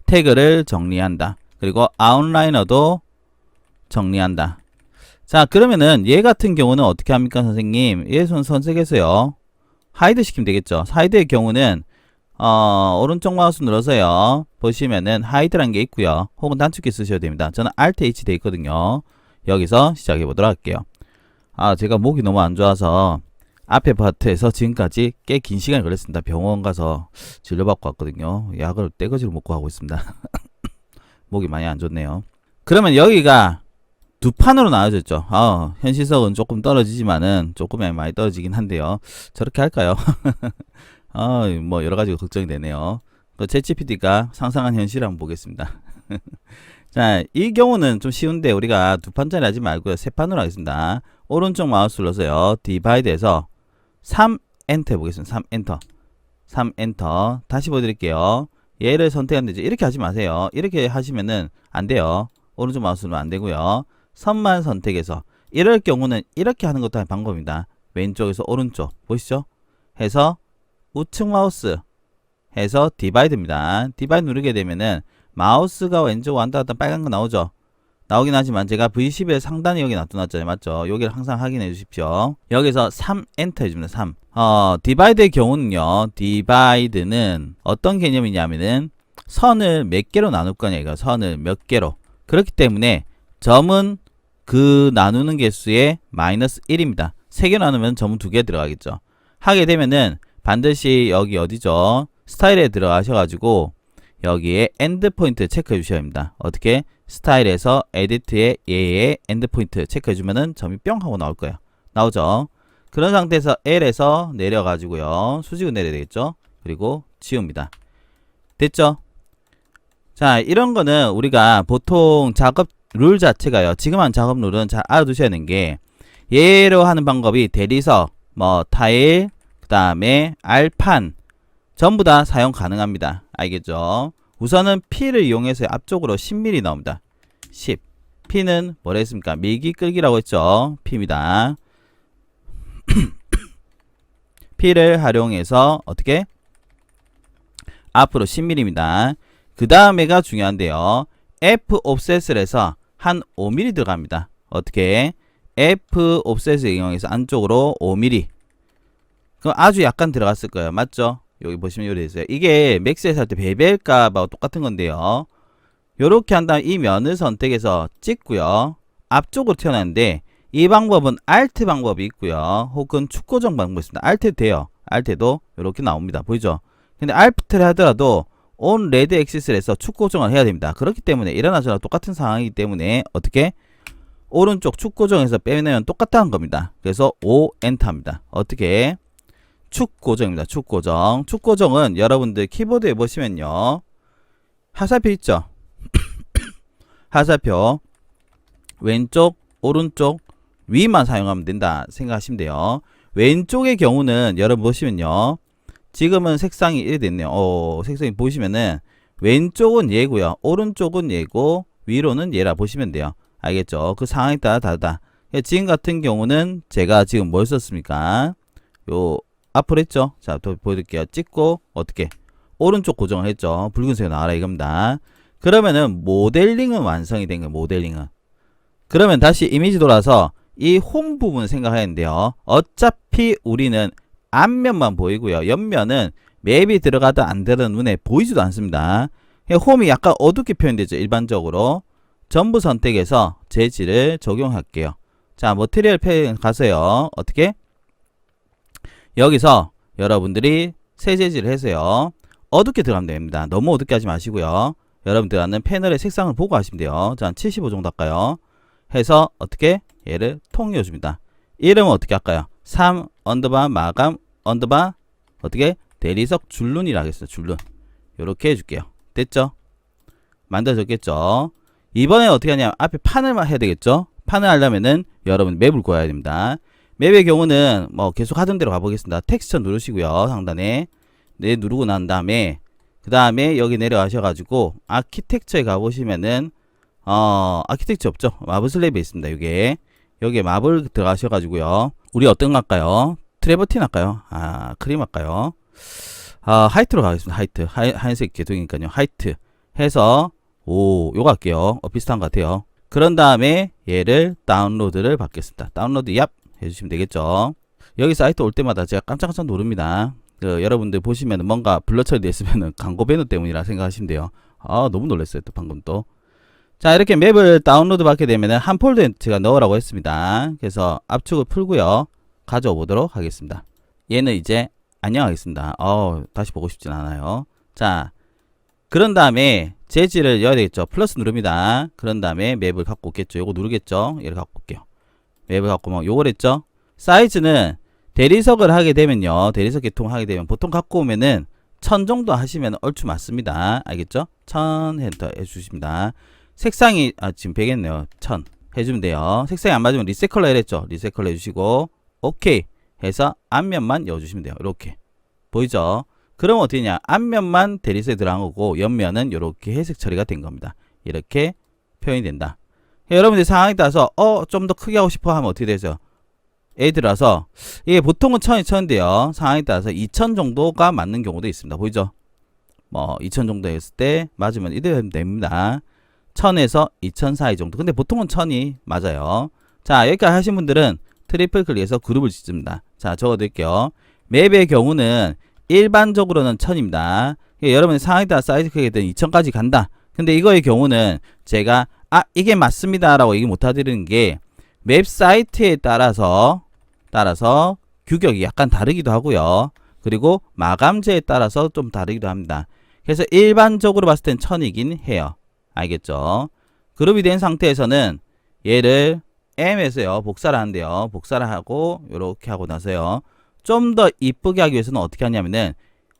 태그를 정리한다. 그리고 아웃라이너도 정리한다. 자 그러면은 얘 같은 경우는 어떻게 합니까 선생님? 얘 선택해서요. 하이드 시키면 되겠죠. 하이드의 경우는 오른쪽 마우스 눌러서요. 보시면은 하이드라는 게 있고요. 혹은 단축키 쓰셔도 됩니다. 저는 Alt H 돼 있거든요. 여기서 시작해 보도록 할게요. 제가 목이 너무 안 좋아서 앞에 파트에서 지금까지 꽤 긴 시간이 걸렸습니다. 병원 가서 진료받고 왔거든요. 약을 떼거지로 먹고 하고 있습니다. 목이 많이 안 좋네요. 그러면 여기가 두 판으로 나눠졌죠. 현실성은 조금 떨어지지만은 조금이 많이 떨어지긴 한데요. 저렇게 할까요? 뭐 여러 가지가 걱정이 되네요. 챗GPT가 상상한 현실을 한번 보겠습니다. 자, 이 경우는 좀 쉬운데 우리가 두 판짜리 하지 말고요. 세 판으로 하겠습니다. 오른쪽 마우스 눌러서요. 디바이드해서 3 엔터 해보겠습니다. 3 엔터. 3 엔터. 다시 보여드릴게요. 얘를 선택하면 되죠. 이렇게 하지 마세요. 이렇게 하시면은 안 돼요. 오른쪽 마우스 누르면 안 되고요. 선만 선택해서 이럴 경우는 이렇게 하는 것도 한 방법입니다. 왼쪽에서 오른쪽 보시죠. 해서 우측 마우스 해서 디바이드입니다. 디바이드 누르게 되면은 마우스가 왼쪽 왔다 갔다 빨간 거 나오죠. 나오긴 하지만 제가 V11 상단에 여기 놔둬놨잖아요. 맞죠? 여기를 항상 확인해 주십시오. 여기서 3 엔터 해줍니다. 3. 디바이드의 경우는요. 디바이드는 어떤 개념이냐면은 선을 몇 개로 나눌 거냐 이거 선을 몇 개로. 그렇기 때문에 점은 그 나누는 개수의 마이너스 1입니다. 3개 나누면 전부 2개 들어가겠죠. 하게 되면은 반드시 여기 어디죠? 스타일에 들어가셔가지고 여기에 엔드포인트 체크해 주셔야 합니다. 어떻게? 스타일에서 에디트에 얘의 엔드포인트 체크해 주면은 점이 뿅 하고 나올 거예요. 나오죠? 그런 상태에서 L에서 내려가지고요. 수직으로 내려야 되겠죠? 그리고 지웁니다. 됐죠? 자, 이런 거는 우리가 보통 작업 룰 자체가요. 지금 한 작업 룰은 잘 알아두셔야 되는 게 얘로 하는 방법이 대리석, 뭐 타일, 그 다음에 알판 전부 다 사용 가능합니다. 알겠죠? 우선은 P를 이용해서 앞쪽으로 10mm 나옵니다. 10. P는 뭐라 했습니까? 밀기 끌기라고 했죠? P입니다. P를 활용해서 어떻게? 앞으로 10mm입니다. 그 다음에가 중요한데요. F 옵셋을 해서 한 5mm 들어갑니다. 어떻게? F 옵셋을 이용해서 안쪽으로 5mm. 그럼 아주 약간 들어갔을 거예요. 맞죠? 여기 보시면 요리 있어요. 이게 맥스에서 할 때 베벨 값하고 똑같은 건데요. 요렇게 한 다음 이 면을 선택해서 찍고요. 앞쪽으로 튀어나왔는데 이 방법은 Alt 방법이 있고요. 혹은 축 고정 방법이 있습니다. Alt 돼요. Alt도 요렇게 나옵니다. 보이죠? 근데 Alt를 하더라도 on red axis를 해서 축 고정을 해야 됩니다. 그렇기 때문에 이러나 저러나 똑같은 상황이기 때문에 어떻게? 오른쪽 축 고정해서 빼내면 똑같다는 겁니다. 그래서 O 엔터입니다. 어떻게? 축 고정입니다. 축 고정. 축 고정은 여러분들 키보드에 보시면요. 하사표 있죠? 하사표 왼쪽, 오른쪽, 위만 사용하면 된다 생각하시면 돼요. 왼쪽의 경우는 여러분 보시면요. 지금은 색상이 이래 됐네요. 색상이 보시면은 왼쪽은 얘고요. 오른쪽은 얘고 위로는 얘라 보시면 돼요. 알겠죠? 그 상황에 따라 다르다. 지금 같은 경우는 제가 지금 뭘 썼습니까? 요 앞으로 했죠? 자, 또 보여드릴게요. 찍고 어떻게? 오른쪽 고정을 했죠. 붉은색이 나와라 이겁니다. 그러면은 모델링은 완성이 된 거예요. 모델링은. 그러면 다시 이미지 돌아서 이 홈 부분 생각하는데요. 어차피 우리는 앞면만 보이고요. 옆면은 맵이 들어가다 안 들어가는 눈에 보이지도 않습니다. 홈이 약간 어둡게 표현되죠. 일반적으로. 전부 선택해서 재질을 적용할게요. 자, 머티리얼 패 가세요. 어떻게? 여기서 여러분들이 새 재질을 해서요. 어둡게 들어가면 됩니다. 너무 어둡게 하지 마시고요. 여러분들 하는 패널의 색상을 보고 하시면 돼요. 자, 75 정도 할까요? 해서 어떻게? 얘를 통이어줍니다. 이름은 어떻게 할까요? 3 언더바 마감 언더바 어떻게? 대리석 줄눈이라 하겠습니다. 줄눈. 요렇게 해줄게요. 됐죠? 만들어졌겠죠? 이번에 어떻게 하냐면 앞에 판을 해야 되겠죠? 판을 하려면은 여러분 맵을 구해야 됩니다. 맵의 경우는 뭐 계속 하던 대로 가보겠습니다. 텍스처 누르시고요. 상단에. 네, 누르고 난 다음에 그 다음에 여기 내려가셔가지고 아키텍처에 가보시면은 아키텍처 없죠? 마블 슬랩에 있습니다. 여기에 마블 들어가셔가지고요. 우리 어떤 거 할까요? 트래버틴 할까요? 크림 할까요? 하이트로 가겠습니다. 하이트. 하얀색 계통이니까요. 하이트 해서 요거 할게요. 비슷한 것 같아요. 그런 다음에 얘를 다운로드를 받겠습니다. 다운로드 얍 해주시면 되겠죠. 여기 사이트 올 때마다 제가 깜짝깜짝 노릅니다. 여러분들 보시면 뭔가 블러 처리되어 있으면 광고 배너 때문이라 생각하시면 돼요. 너무 놀랐어요. 또 방금 또. 자, 이렇게 맵을 다운로드 받게 되면 한 폴더에 제가 넣으라고 했습니다. 그래서 압축을 풀고요. 가져오 보도록 하겠습니다. 얘는 이제 안녕하겠습니다. 다시 보고 싶진 않아요. 자, 그런 다음에 재질을 넣어야 되겠죠. 플러스 누릅니다. 그런 다음에 맵을 갖고 오겠죠. 요거 누르겠죠. 얘를 갖고 올게요. 맵을 갖고 뭐 요걸 했죠. 사이즈는 대리석을 하게 되면요. 대리석 계통을 하게 되면 보통 갖고 오면은 1000 정도 하시면 얼추 맞습니다. 알겠죠? 1000 엔터 해주십니다. 색상이 지금 100했네요. 1000 해주면 돼요. 색상이 안 맞으면 리셋 컬러 해랬죠. 리셋 컬러 해주시고 오케이 해서 앞면만 넣어주시면 돼요. 이렇게 보이죠? 그럼 어떻게냐? 앞면만 대리석에 들어간 거고 옆면은 이렇게 회색 처리가 된 겁니다. 이렇게 표현이 된다. 여러분들 상황에 따라서 좀 더 크게 하고 싶어 하면 어떻게 되죠? 애들라서 이게 보통은 1000이 1000인데요. 상황에 따라서 2000 정도가 맞는 경우도 있습니다. 보이죠? 뭐 2000 정도 했을 때 맞으면 이대로 됩니다. 1000에서 2000 사이 정도. 근데 보통은 1000이 맞아요. 자, 여기까지 하신 분들은 트리플 클릭해서 그룹을 짓습니다. 자, 적어드릴게요. 맵의 경우는 일반적으로는 1000입니다. 여러분의 상황에 따라 사이즈 크기가 2000까지 간다. 근데 이거의 경우는 제가 이게 맞습니다 라고 얘기 못 해드리는 게 웹사이트에 따라서 규격이 약간 다르기도 하고요. 그리고 마감재에 따라서 좀 다르기도 합니다. 그래서 일반적으로 봤을 땐 1000이긴 해요. 알겠죠? 그룹이 된 상태에서는 얘를 M에서요 복사를 하는데요. 복사를 하고 요렇게 하고 나서요. 좀 더 이쁘게 하기 위해서는 어떻게 하냐면은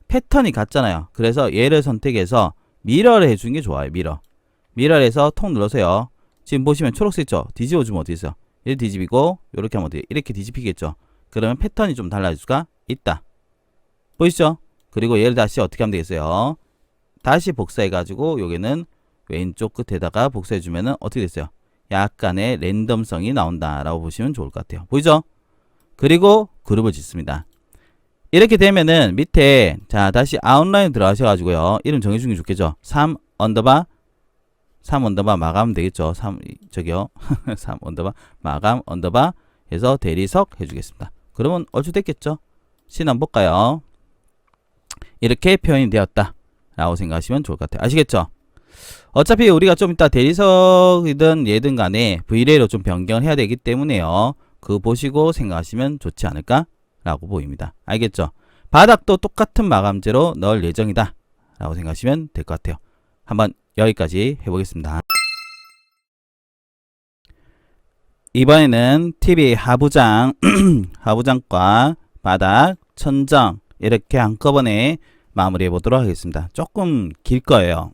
패턴이 같잖아요. 그래서 얘를 선택해서 미러를 해주는 게 좋아요. 미러에서 통 눌러서요. 지금 보시면 초록색 있죠? 뒤집어주면 어디 있어요? 얘를 뒤집이고 요렇게 하면 어디 이렇게 뒤집히겠죠? 그러면 패턴이 좀 달라질 수가 있다. 보이시죠? 그리고 얘를 다시 어떻게 하면 되겠어요? 다시 복사해가지고 여기는 왼쪽 끝에다가 복사해주면은 어떻게 됐어요? 약간의 랜덤성이 나온다라고 보시면 좋을 것 같아요. 보이죠? 그리고 그룹을 짓습니다. 이렇게 되면은 밑에 자 다시 아웃라인 들어가셔가지고요. 이름 정해주는 게 좋겠죠? 3 언더바 마감 되겠죠? 3 언더바 마감 언더바 해서 대리석 해주겠습니다. 그러면 얼추 됐겠죠? 씬 한번 볼까요? 이렇게 표현이 되었다 라고 생각하시면 좋을 것 같아요. 아시겠죠? 어차피 우리가 좀 이따 대리석이든 얘든 간에 V레이로 좀 변경을 해야 되기 때문에요. 그거 보시고 생각하시면 좋지 않을까 라고 보입니다. 알겠죠? 바닥도 똑같은 마감재로 넣을 예정이다 라고 생각하시면 될 것 같아요. 한번 여기까지 해보겠습니다. 이번에는 TV 하부장 하부장과 바닥, 천정 이렇게 한꺼번에 마무리해 보도록 하겠습니다. 조금 길 거예요.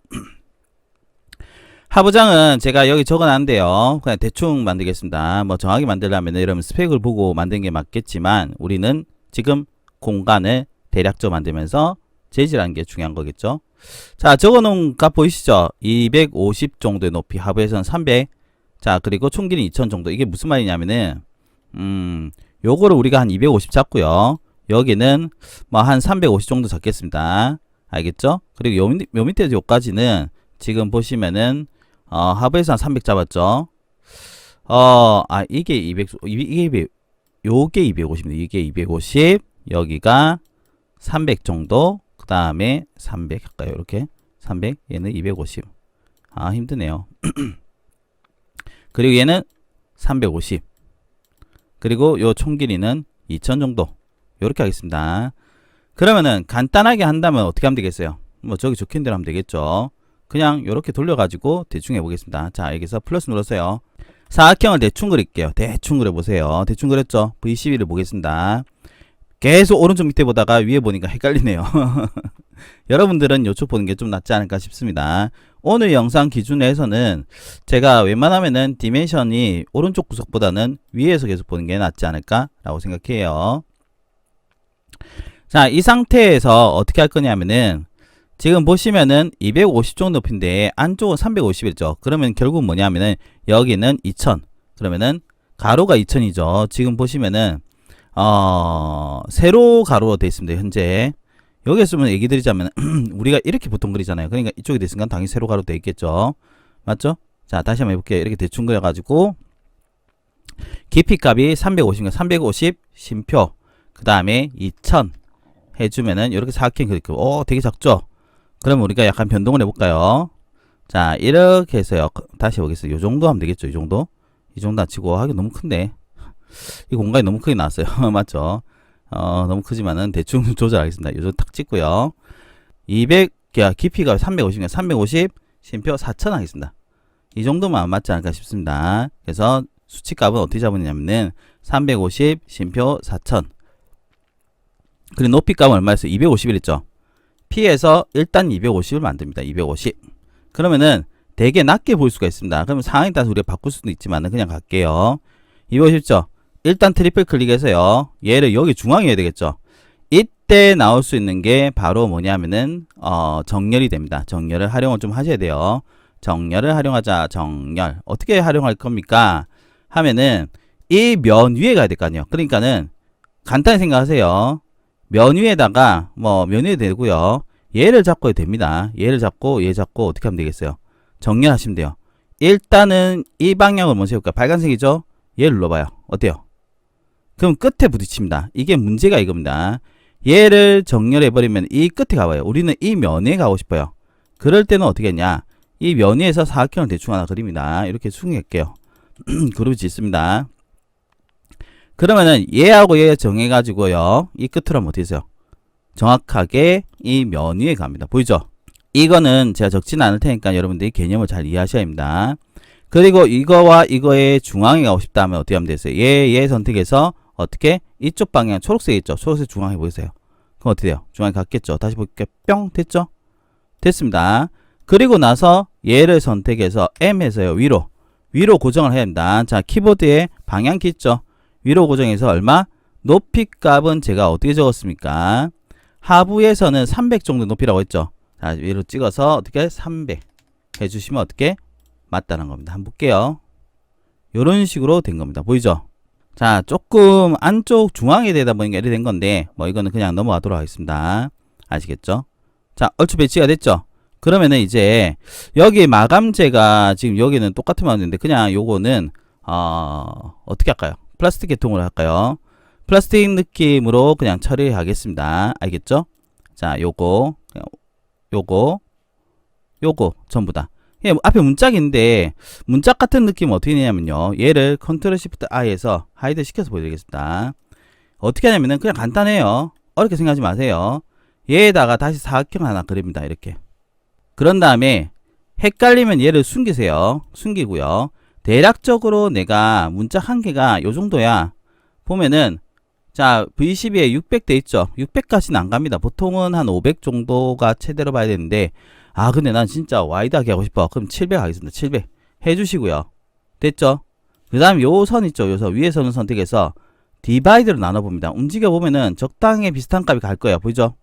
하부장은 제가 여기 적어놨는데요. 그냥 대충 만들겠습니다. 뭐 정확히 만들려면 여러분 스펙을 보고 만드는 게 맞겠지만 우리는 지금 공간을 대략적으로 만들면서 재질하는 게 중요한 거겠죠. 자, 적어놓은 값 보이시죠? 250 정도의 높이, 하부에서는 300. 자, 그리고 총 길이 2000 정도. 이게 무슨 말이냐면은 요거를 우리가 한 250 잡고요. 여기는 뭐 한 350 정도 잡겠습니다. 알겠죠? 그리고 요 밑에 요까지는 지금 보시면은 하부에서 한 300 잡았죠. 이게 200, 요게 250입니다. 이게 250, 여기가 300 정도, 그 다음에 300 할까요? 이렇게 300, 얘는 250. 힘드네요. 그리고 얘는 350. 그리고 요 총 길이는 2000 정도. 요렇게 하겠습니다. 그러면은 간단하게 한다면 어떻게 하면 되겠어요? 뭐 저기 적힌 대로 하면 되겠죠. 그냥 요렇게 돌려가지고 대충 해보겠습니다. 자, 여기서 플러스 눌러서요. 사각형을 대충 그릴게요. 대충 그려보세요. 대충 그렸죠? V12를 보겠습니다. 계속 오른쪽 밑에 보다가 위에 보니까 헷갈리네요. 여러분들은 요쪽 보는 게 좀 낫지 않을까 싶습니다. 오늘 영상 기준에서는 제가 웬만하면은 디멘션이 오른쪽 구석보다는 위에서 계속 보는 게 낫지 않을까 라고 생각해요. 자, 이 상태에서 어떻게 할 거냐면은 지금 보시면은 250 정도 높이인데 안쪽은 350이죠. 그러면 결국 뭐냐면은 여기는 2000. 그러면은 가로가 2000이죠. 지금 보시면은 세로 가로로 되어 있습니다. 현재 여기에 쓰면 얘기 드리자면 우리가 이렇게 보통 그리잖아요. 그러니까 이쪽에 되어 있으니까 당연히 세로 가로 되어 있겠죠. 맞죠? 자, 다시 한번 해볼게요. 이렇게 대충 그려가지고 깊이 값이 350이니까 350 쉼표 그 다음에 2000 해주면은 이렇게 사각형 그릴게요. 되게 작죠? 그럼 우리가 약간 변동을 해볼까요? 자, 이렇게 해서요. 다시 해보겠습니다. 요 정도 하면 되겠죠? 이 정도 안 치고 하기 너무 큰데 이 공간이 너무 크게 나왔어요. 맞죠? 너무 크지만은 대충 조절하겠습니다. 요 정도 탁 찍고요. 200, 깊이가 350이니까 350 쉼표 4000 하겠습니다. 이 정도만 맞지 않을까 싶습니다. 그래서 수치값은 어떻게 잡느냐면은 350 쉼표 4000 그리고 높이값은 얼마였어요? 251 했죠? P에서 일단 250을 만듭니다. 250. 그러면은 되게 낮게 보일 수가 있습니다. 그러면 상황에 따라서 우리가 바꿀 수도 있지만은 그냥 갈게요. 250죠? 일단 트리플 클릭해서요. 얘를 여기 중앙에 해야 되겠죠? 이때 나올 수 있는 게 바로 뭐냐면은 정렬이 됩니다. 정렬을 활용을 좀 하셔야 돼요. 정렬을 활용하자. 정렬. 어떻게 활용할 겁니까? 하면은 이 면 위에 가야 될 거 아니에요. 그러니까는 간단히 생각하세요. 면 위에다가 면 위에 되고요. 얘를 잡고 해도 됩니다. 얘를 잡고 얘 잡고 어떻게 하면 되겠어요? 정렬하시면 돼요. 일단은 이 방향을 먼저 해볼까요? 빨간색이죠? 얘를 눌러봐요. 어때요? 그럼 끝에 부딪힙니다. 이게 문제가 이겁니다. 얘를 정렬해버리면 이 끝에 가봐요. 우리는 이 면에 가고 싶어요. 그럴 때는 어떻게 했냐? 이 면위에서 사각형을 대충 하나 그립니다. 이렇게 수긍할게요. 그룹이 짓습니다. 그러면은 얘하고 얘 정해가지고요. 이 끝으로 한번 어떻게 해서요? 정확하게 이 면 위에 갑니다. 보이죠? 이거는 제가 적지는 않을 테니까 여러분들이 개념을 잘 이해하셔야 합니다. 그리고 이거와 이거의 중앙에 가고 싶다 하면 어떻게 하면 되겠어요? 얘 선택해서 어떻게? 이쪽 방향 초록색 있죠? 초록색 중앙에 보이세요? 그럼 어떻게 돼요? 중앙에 갔겠죠? 다시 볼게요. 뿅! 됐죠? 됐습니다. 그리고 나서 얘를 선택해서 M에서요. 위로 고정을 해야 합니다. 자, 키보드에 방향키 있죠? 위로 고정해서 얼마? 높이 값은 제가 어떻게 적었습니까? 하부에서는 300 정도 높이라고 했죠? 자, 위로 찍어서 어떻게? 300 해주시면 어떻게? 맞다는 겁니다. 한번 볼게요. 요런 식으로 된 겁니다. 보이죠? 자, 조금 안쪽 중앙에 되다 보니까 이렇게 된 건데, 뭐 이거는 그냥 넘어가도록 하겠습니다. 아시겠죠? 자, 얼추 배치가 됐죠? 그러면은 이제 여기 마감재가 지금 여기는 똑같은 마감재인데 그냥 요거는 어떻게 할까요? 플라스틱 계통으로 할까요? 플라스틱 느낌으로 그냥 처리하겠습니다. 알겠죠? 자, 요거 전부 다. 예, 앞에 문짝인데 문짝 같은 느낌은 어떻게 되냐면요. 얘를 컨트롤 시프트 I에서 하이드 시켜서 보여드리겠습니다. 어떻게 하냐면은 그냥 간단해요. 어렵게 생각하지 마세요. 얘에다가 다시 사각형 하나 그립니다. 이렇게. 그런 다음에 헷갈리면 얘를 숨기세요. 숨기고요. 대략적으로 내가 문짝 한 개가 요 정도야. 보면은 자, V12에 600 돼 있죠. 600까지는 안 갑니다. 보통은 한 500 정도가 최대로 봐야 되는데 근데 난 진짜 와이드하게 하고 싶어. 그럼 700 하겠습니다. 700 해주시고요. 됐죠? 그 다음 요 선 있죠. 요 선 위에 선을 선택해서 디바이드로 나눠봅니다. 움직여보면은 적당히 비슷한 값이 갈 거예요. 보이죠?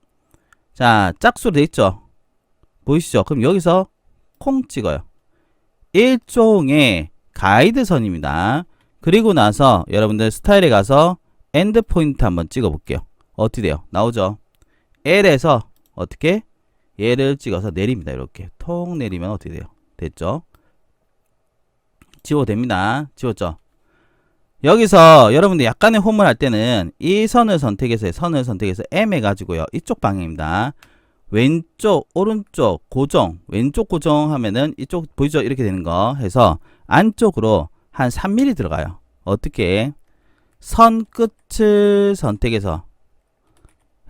자, 짝수로 돼 있죠? 보이시죠? 그럼 여기서 콩 찍어요. 일종의 가이드선입니다. 그리고 나서 여러분들 스타일에 가서 엔드 포인트 한번 찍어 볼게요. 어떻게 돼요? 나오죠? L에서 어떻게? 얘를 찍어서 내립니다. 이렇게 통 내리면 어떻게 돼요? 됐죠? 지워도 됩니다. 지웠죠? 여기서 여러분들 약간의 홈을 할 때는 이 선을 선택해서 M 해가지고요. 이쪽 방향입니다. 왼쪽, 오른쪽 고정, 왼쪽 고정하면은 이쪽 보이죠? 이렇게 되는 거 해서 안쪽으로 한 3mm 들어가요. 어떻게? 선 끝을 선택해서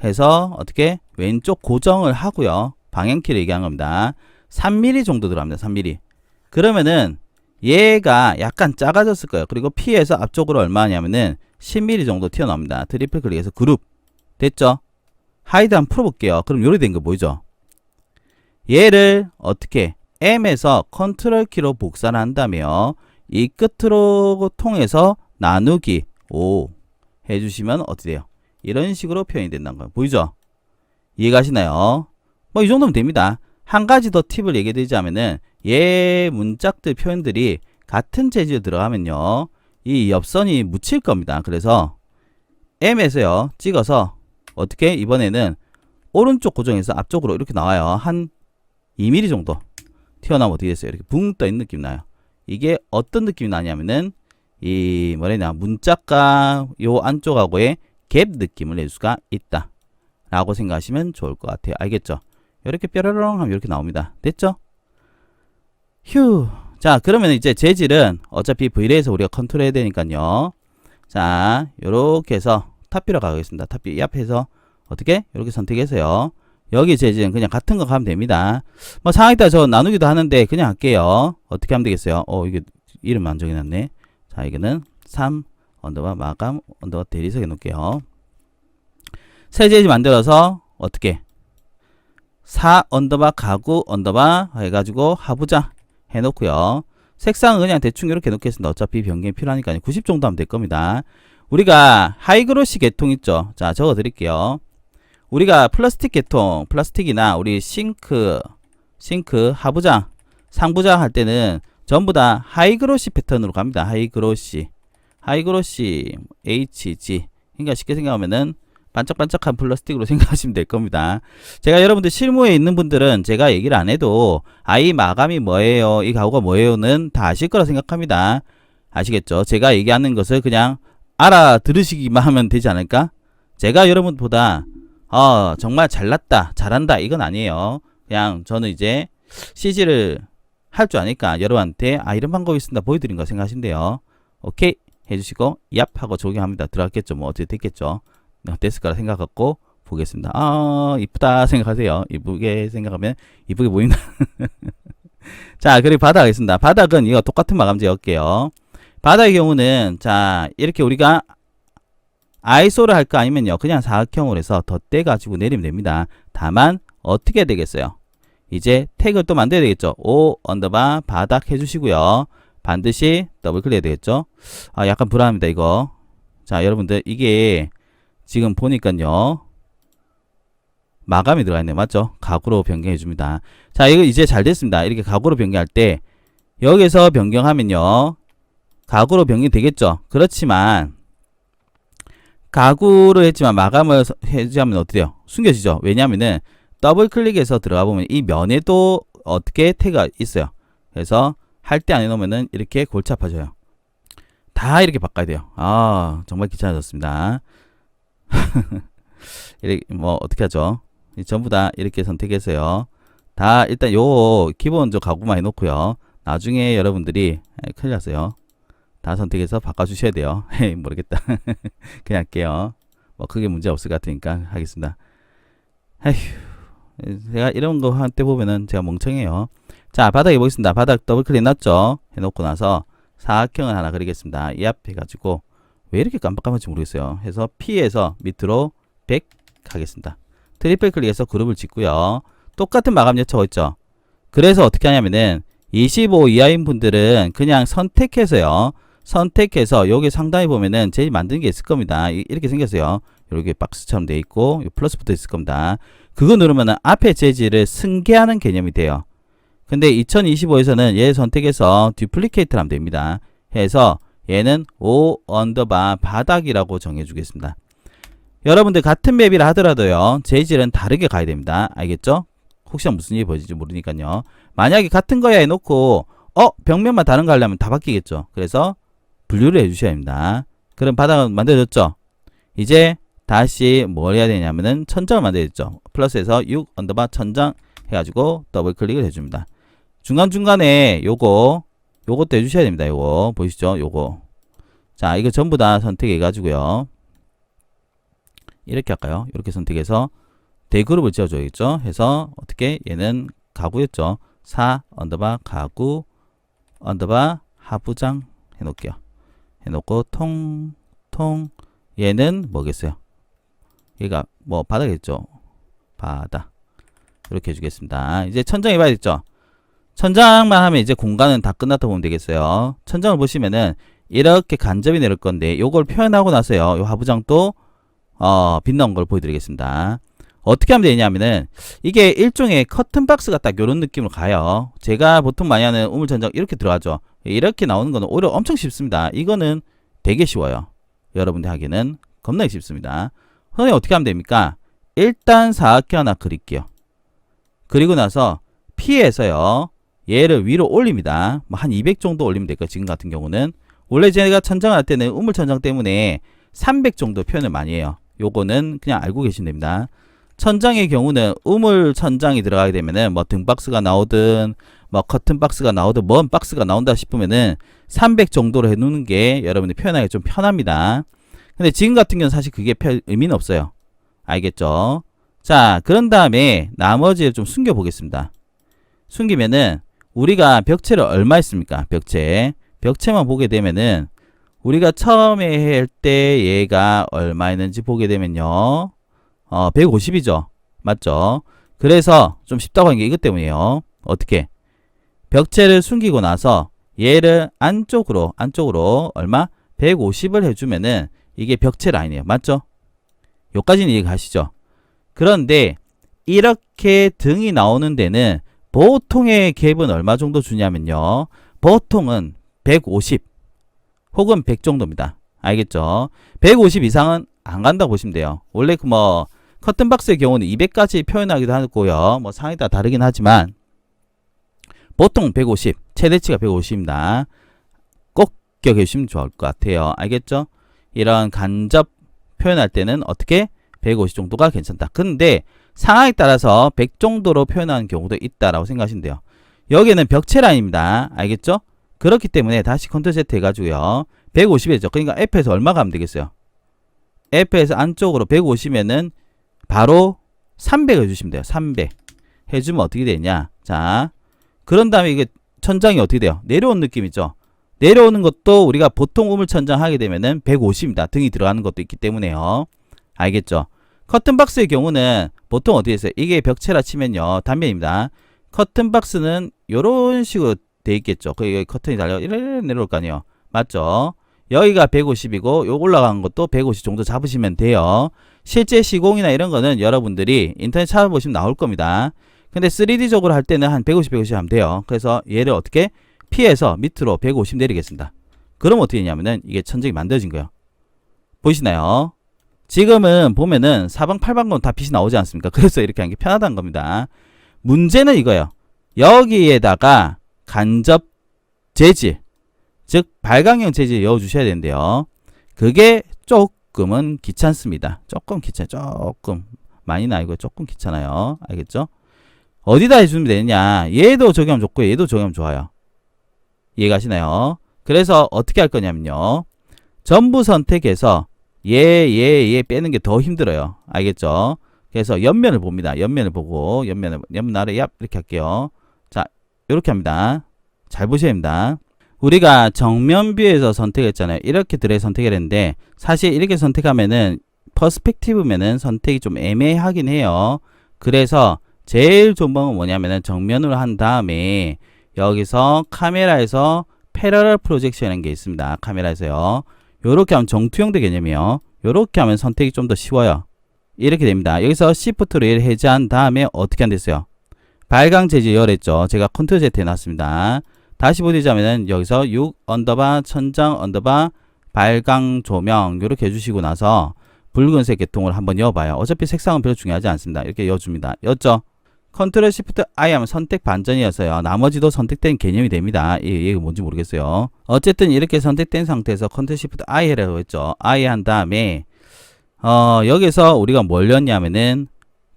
해서 어떻게? 왼쪽 고정을 하고요. 방향키를 얘기한 겁니다. 3mm 정도 들어갑니다. 3mm. 그러면은 얘가 약간 작아졌을 거예요. 그리고 P에서 앞쪽으로 얼마냐면은 10mm 정도 튀어나옵니다. 트리플 클릭해서 그룹. 됐죠? 하이드 한번 풀어볼게요. 그럼 요리 된 거 보이죠? 얘를 어떻게? M에서 컨트롤 키로 복사를 한다며 이 끝으로 통해서 나누기 5 해주시면 어떻게 돼요? 이런 식으로 표현이 된다는 거예요. 보이죠? 이해가시나요? 뭐 이 정도면 됩니다. 한 가지 더 팁을 얘기해 드리자면은 얘 문짝들 표현들이 같은 재질로 들어가면요. 이 옆선이 묻힐 겁니다. 그래서 M에서요. 찍어서 어떻게? 이번에는 오른쪽 고정해서 앞쪽으로 이렇게 나와요. 한 2mm 정도 튀어나오면 어떻게 됐어요? 이렇게 붕 떠있는 느낌 나요. 이게 어떤 느낌이 나냐면은 이 뭐래냐 문짝과 요 안쪽하고의 갭 느낌을 낼 수가 있다 라고 생각하시면 좋을 것 같아요. 알겠죠? 이렇게 뾰로롱 하면 이렇게 나옵니다. 됐죠? 휴. 자, 그러면 이제 재질은 어차피 V레이에서 우리가 컨트롤 해야 되니까요. 자, 요렇게 해서 탑뷰로 가겠습니다. 탑뷰 이 앞에서 어떻게? 이렇게 선택해서요. 여기 재질은 그냥 같은 거 가면 됩니다. 뭐 상황에 따라 저 나누기도 하는데 그냥 할게요. 어떻게 하면 되겠어요? 이게 이름 안 정해놨네. 자, 이거는 3 언더바 마감 언더바 대리석에 놓을게요. 새 재질 만들어서 어떻게? 4 언더바 가구 언더바 해가지고 하부자 해놓고요. 색상은 그냥 대충 이렇게 놓겠습니다. 어차피 변경이 필요하니까 90 정도 하면 될 겁니다. 우리가 하이그로시 계통 있죠? 자, 적어 드릴게요. 우리가 플라스틱 계통, 플라스틱이나 우리 싱크, 하부장, 상부장 할 때는 전부 다 하이그로시 패턴으로 갑니다. 하이그로시, HG. 그러니까 쉽게 생각하면은 반짝반짝한 플라스틱으로 생각하시면 될 겁니다. 제가 여러분들 실무에 있는 분들은 제가 얘기를 안 해도 이 마감이 뭐예요, 이 가구가 뭐예요는 다 아실 거라 생각합니다. 아시겠죠? 제가 얘기하는 것을 그냥 알아들으시기만 하면 되지 않을까? 제가 여러분보다 정말 잘났다, 잘한다 이건 아니에요. 그냥 저는 이제 CG를 할 줄 아니까 여러분한테 이런 방법이 있습니다 보여드린 거 생각하신대요. 오케이 해주시고 얍 하고 적용합니다. 들어갔겠죠. 뭐 어떻게 됐겠죠. 됐을 거라 생각하고 보겠습니다. 이쁘다 생각하세요. 이쁘게 생각하면 이쁘게 보인다. 자, 그리고 바닥 하겠습니다. 바닥은 이거 똑같은 마감재 할게요. 바닥의 경우는 자 이렇게 우리가 아이소를 할까 아니면요 그냥 사각형으로 해서 덧대 가지고 내리면 됩니다. 다만 어떻게 해야 되겠어요? 이제 태그를 또 만들어야 되겠죠. O 언더바 바닥 해주시고요. 반드시 더블 클릭 해야 되겠죠. 약간 불안합니다 이거. 자 여러분들 이게 지금 보니까요 마감이 들어가 있네요. 맞죠? 가구로 변경해 줍니다. 자 이거 이제 잘 됐습니다. 이렇게 가구로 변경할 때 여기서 변경하면요 가구로 변경이 되겠죠. 그렇지만 가구를 했지만 마감을 해주면 어떻게 돼요? 숨겨지죠. 왜냐하면은 더블 클릭해서 들어가 보면 이 면에도 어떻게 태그가 있어요. 그래서 할 때 안 해놓으면은 이렇게 골치 아파져요. 다 이렇게 바꿔야 돼요. 정말 귀찮아졌습니다. 이렇게 뭐 어떻게 하죠? 전부 다 이렇게 선택해서요. 다 일단 요 기본적 가구만 해놓고요. 나중에 여러분들이 큰일 났어요. 다 선택해서 바꿔주셔야 돼요. 모르겠다. 그냥 할게요. 뭐 크게 문제 없을 것 같으니까 하겠습니다. 제가 이런 거 할 때 보면은 제가 멍청해요. 자 바닥에 보겠습니다. 바닥 더블 클릭 해놨죠. 해놓고 나서 사각형을 하나 그리겠습니다. 이 앞 해가지고 왜 이렇게 깜빡깜빡지 모르겠어요. 해서 P에서 밑으로 100 하겠습니다. 트리플 클릭해서 그룹을 짓고요. 똑같은 마감 요청 있죠. 그래서 어떻게 하냐면은 25 이하인 분들은 그냥 선택해서요. 선택해서 여기 상단에 보면은 제일 만드는 게 있을 겁니다. 이렇게 생겼어요. 이렇게 박스처럼 돼 있고 플러스 붙어 있을 겁니다. 그거 누르면은 앞에 재질을 승계하는 개념이 돼요. 근데 2025에서는 얘 선택해서 듀플리케이트를 하면 됩니다. 해서 얘는 O 언더바 바닥이라고 정해 주겠습니다. 여러분들 같은 맵이라 하더라도요 재질은 다르게 가야 됩니다. 알겠죠? 혹시나 무슨 일이 벌어질지 모르니까요. 만약에 같은 거야 해놓고 벽면만 다른 거 하려면 다 바뀌겠죠. 그래서 분류를 해주셔야 합니다. 그럼 바닥은 만들어졌죠. 이제 다시 뭘 해야 되냐면은 천장을 만들어졌죠. 플러스에서 6 언더바 천장 해가지고 더블 클릭을 해줍니다. 중간중간에 요것도 해주셔야 됩니다. 요거 보이시죠? 요거 자 이거 전부 다 선택해 가지고요 이렇게 할까요? 이렇게 선택해서 대그룹을 지어줘야겠죠. 해서 어떻게 얘는 가구였죠. 4 언더바 가구 언더바 하부장 해놓을게요. 해놓고 통 얘는 뭐겠어요? 얘가 뭐 바닥이겠죠. 바닥 이렇게 해주겠습니다. 이제 천장 해봐야겠죠. 천장만 하면 이제 공간은 다 끝났다 보면 되겠어요. 천장을 보시면은 이렇게 간접이 내릴 건데 요걸 표현하고 나서요 요 하부장도 빛나온 걸 보여드리겠습니다. 어떻게 하면 되냐면은 이게 일종의 커튼박스가 딱 요런 느낌으로 가요. 제가 보통 많이 하는 우물천장 이렇게 들어가죠. 이렇게 나오는 거는 오히려 엄청 쉽습니다. 이거는 되게 쉬워요. 여러분들 하기는 겁나게 쉽습니다. 선생님 어떻게 하면 됩니까? 일단 사각형 하나 그릴게요. 그리고 나서 P에서요 얘를 위로 올립니다. 뭐 한 200 정도 올리면 될까요? 지금 같은 경우는 원래 제가 천장을 할 때는 우물천장 때문에 300 정도 표현을 많이 해요. 요거는 그냥 알고 계시면 됩니다. 천장의 경우는 우물 천장이 들어가게 되면은 뭐 등박스가 나오든 뭐 커튼 박스가 나오든 뭔 박스가 나온다 싶으면은 300 정도로 해 놓는 게 여러분들 표현하기 좀 편합니다. 근데 지금 같은 경우는 사실 그게 의미는 없어요. 알겠죠? 자, 그런 다음에 나머지를 좀 숨겨 보겠습니다. 숨기면은 우리가 벽체를 얼마 했습니까? 벽체만 보게 되면은 우리가 처음에 할 때 얘가 얼마 했는지 보게 되면요 150이죠. 맞죠? 그래서 좀 쉽다고 하는 게 이것 때문이에요. 어떻게? 벽체를 숨기고 나서 얘를 안쪽으로 얼마? 150을 해주면은 이게 벽체 라인이에요. 맞죠? 여기까지는 이해가시죠? 그런데 이렇게 등이 나오는 데는 보통의 갭은 얼마 정도 주냐면요 보통은 150 혹은 100 정도입니다. 알겠죠? 150 이상은 안 간다고 보시면 돼요. 원래 그 뭐 커튼박스의 경우는 200까지 표현하기도 하고요. 뭐 상황에 따라 다르긴 하지만 보통 150, 최대치가 150입니다. 꼭 기억해 주시면 좋을 것 같아요. 알겠죠? 이런 간접 표현할 때는 어떻게 150 정도가 괜찮다. 근데 상황에 따라서 100 정도로 표현하는 경우도 있다라고 생각하시면 돼요. 여기는 벽체 라인입니다. 알겠죠? 그렇기 때문에 다시 컨트롤 Z 해가지고요. 150이죠. 그러니까 F에서 얼마 가면 되겠어요? F에서 안쪽으로 150이면은 바로 300 해주시면 돼요. 300 해주면 어떻게 되냐? 자, 그런 다음에 이게 천장이 어떻게 돼요? 내려온 느낌이죠. 내려오는 것도 우리가 보통 우물 천장 하게 되면은 150입니다. 등이 들어가는 것도 있기 때문에요. 알겠죠? 커튼박스의 경우는 보통 어떻게 했어요? 이게 벽체라 치면요. 단면입니다. 커튼박스는 요런 식으로 돼 있겠죠. 그 커튼이 달려 이래 내려올 거 아니에요. 맞죠? 여기가 150이고 요 올라간 것도 150 정도 잡으시면 돼요. 실제 시공이나 이런 거는 여러분들이 인터넷 찾아보시면 나올 겁니다. 근데 3D적으로 할 때는 한 150, 150 하면 돼요. 그래서 얘를 어떻게 피해서 밑으로 150 내리겠습니다. 그럼 어떻게 되냐면은 이게 천정이 만들어진 거예요. 보이시나요? 지금은 보면은 사방 팔방건 다 빛이 나오지 않습니까? 그래서 이렇게 하는 게 편하다는 겁니다. 문제는 이거예요. 여기에다가 간접 재질, 즉 발광형 재질 넣어주셔야 되는데요. 그게 조금은 귀찮습니다. 조금 귀찮아요. 조금 많이는 아니고 조금 귀찮아요. 알겠죠? 어디다 해주면 되느냐? 얘도 적용하면 좋고 얘도 적용하면 좋아요. 이해가시나요? 그래서 어떻게 할 거냐면요. 전부 선택해서 얘 빼는 게 더 힘들어요. 알겠죠? 그래서 옆면을 봅니다. 옆면을 보고 옆면 아래 얍 이렇게 할게요. 자, 이렇게 합니다. 잘 보셔야 됩니다. 우리가 정면 뷰에서 선택했잖아요. 이렇게 드래 선택을 했는데 사실 이렇게 선택하면은 퍼스펙티브면은 선택이 좀 애매하긴 해요. 그래서 제일 좋은 방법은 뭐냐면은 정면으로 한 다음에 여기서 카메라에서 패러럴 프로젝션이라는 게 있습니다. 카메라에서요. 요렇게 하면 정투형대 개념이요. 요렇게 하면 선택이 좀 더 쉬워요. 이렇게 됩니다. 여기서 Shift로 얘를 해제한 다음에 어떻게 한댔어요? 발광 재질 열했죠. 제가 컨트롤 Z 해놨습니다. 다시 보시자면은 여기서 6 언더바 천장 언더바 발광 조명 요렇게 해주시고 나서 붉은색 계통을 한번 여봐요. 어차피 색상은 별로 중요하지 않습니다. 이렇게 여줍니다. 였죠? 컨트롤 시프트 I 하면 선택 반전이어서요. 나머지도 선택된 개념이 됩니다. 이게 뭔지 모르겠어요. 어쨌든 이렇게 선택된 상태에서 컨트롤 시프트 I 해라고 했죠. I 한 다음에 여기서 우리가 뭘 넣냐면은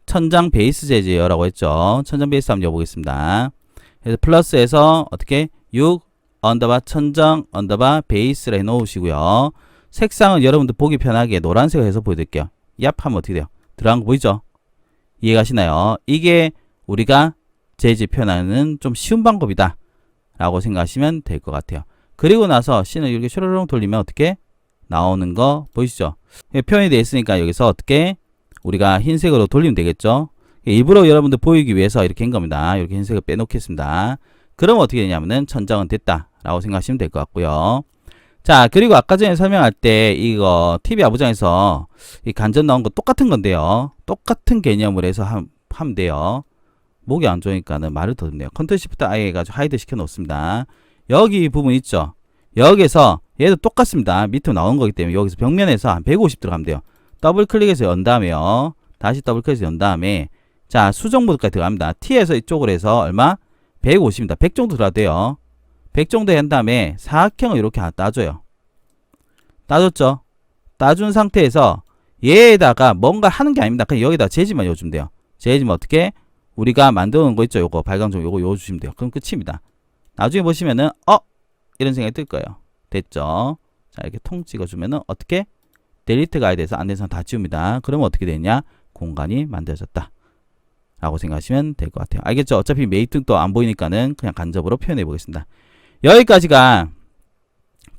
천장 베이스 재질이라고 했죠. 천장 베이스 한번 여보겠습니다. 그래서 플러스에서 어떻게 6 언더바 천장 언더바 베이스를 해 놓으시고요. 색상은 여러분들 보기 편하게 노란색을 해서 보여드릴게요. 얍 하면 어떻게 돼요? 들어간 거 보이죠? 이해가시나요? 이게 우리가 재질 표현하는 좀 쉬운 방법이다 라고 생각하시면 될 것 같아요. 그리고 나서 C는 이렇게 슈르렁 돌리면 어떻게 나오는 거 보이시죠? 표현이 되어 있으니까 여기서 어떻게 우리가 흰색으로 돌리면 되겠죠? 일부러 여러분들 보이기 위해서 이렇게 한 겁니다. 이렇게 흰색을 빼놓겠습니다. 그럼 어떻게 되냐면은 천장은 됐다 라고 생각하시면 될 것 같고요. 자, 그리고 아까 전에 설명할 때 이거 TV 아부장에서 이 간접 나온 거 똑같은 건데요. 똑같은 개념으로 해서 하면 돼요. 목이 안 좋으니까는 말을 더 듣네요. 컨트롤 시프트 I 해가지고 하이드 시켜 놓습니다. 여기 부분 있죠? 여기서 얘도 똑같습니다. 밑으로 나온 거기 때문에 여기서 벽면에서 한 150 들어가면 돼요. 더블 클릭해서 연 다음에요. 다시 더블 클릭해서 연 다음에 자, 수정 모드까지 들어갑니다. T에서 이쪽으로 해서 얼마? 150입니다. 100 정도 들어가도 돼요. 100 정도 한 다음에 사각형을 이렇게 하나 따줘요. 따줬죠? 따준 상태에서 얘에다가 뭔가 하는 게 아닙니다. 그냥 여기다 재질만 넣어주면 돼요. 재질만 어떻게? 우리가 만들어 놓은 거 있죠? 요거 발광종 요거 넣어주시면 돼요. 그럼 끝입니다. 나중에 보시면은 이런 생각이 들 거예요. 됐죠? 자, 이렇게 통 찍어주면은 어떻게? 델리트 가야 돼서 안 된 상태 다 지웁니다. 그러면 어떻게 되냐? 공간이 만들어졌다 라고 생각하시면 될 것 같아요. 알겠죠? 어차피 메이트도 안 보이니까는 그냥 간접으로 표현해 보겠습니다. 여기까지가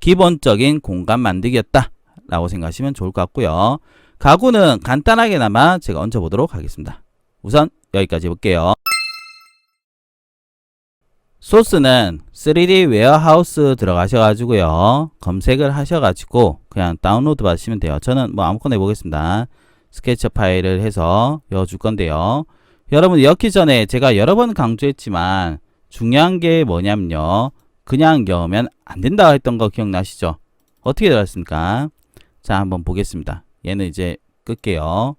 기본적인 공간 만들기였다 라고 생각하시면 좋을 것 같고요. 가구는 간단하게나마 제가 얹어 보도록 하겠습니다. 우선 여기까지 해볼게요. 소스는 3D 웨어하우스 들어가셔가지고요. 검색을 하셔가지고 그냥 다운로드 받으시면 돼요. 저는 뭐 아무거나 해보겠습니다. 스케치 파일을 해서 넣어줄 건데요. 여러분 넣기 전에 제가 여러 번 강조했지만 중요한 게 뭐냐면요. 그냥 넣으면 안 된다 했던 거 기억나시죠? 어떻게 들어갔습니까? 자, 한번 보겠습니다. 얘는 이제 끌게요.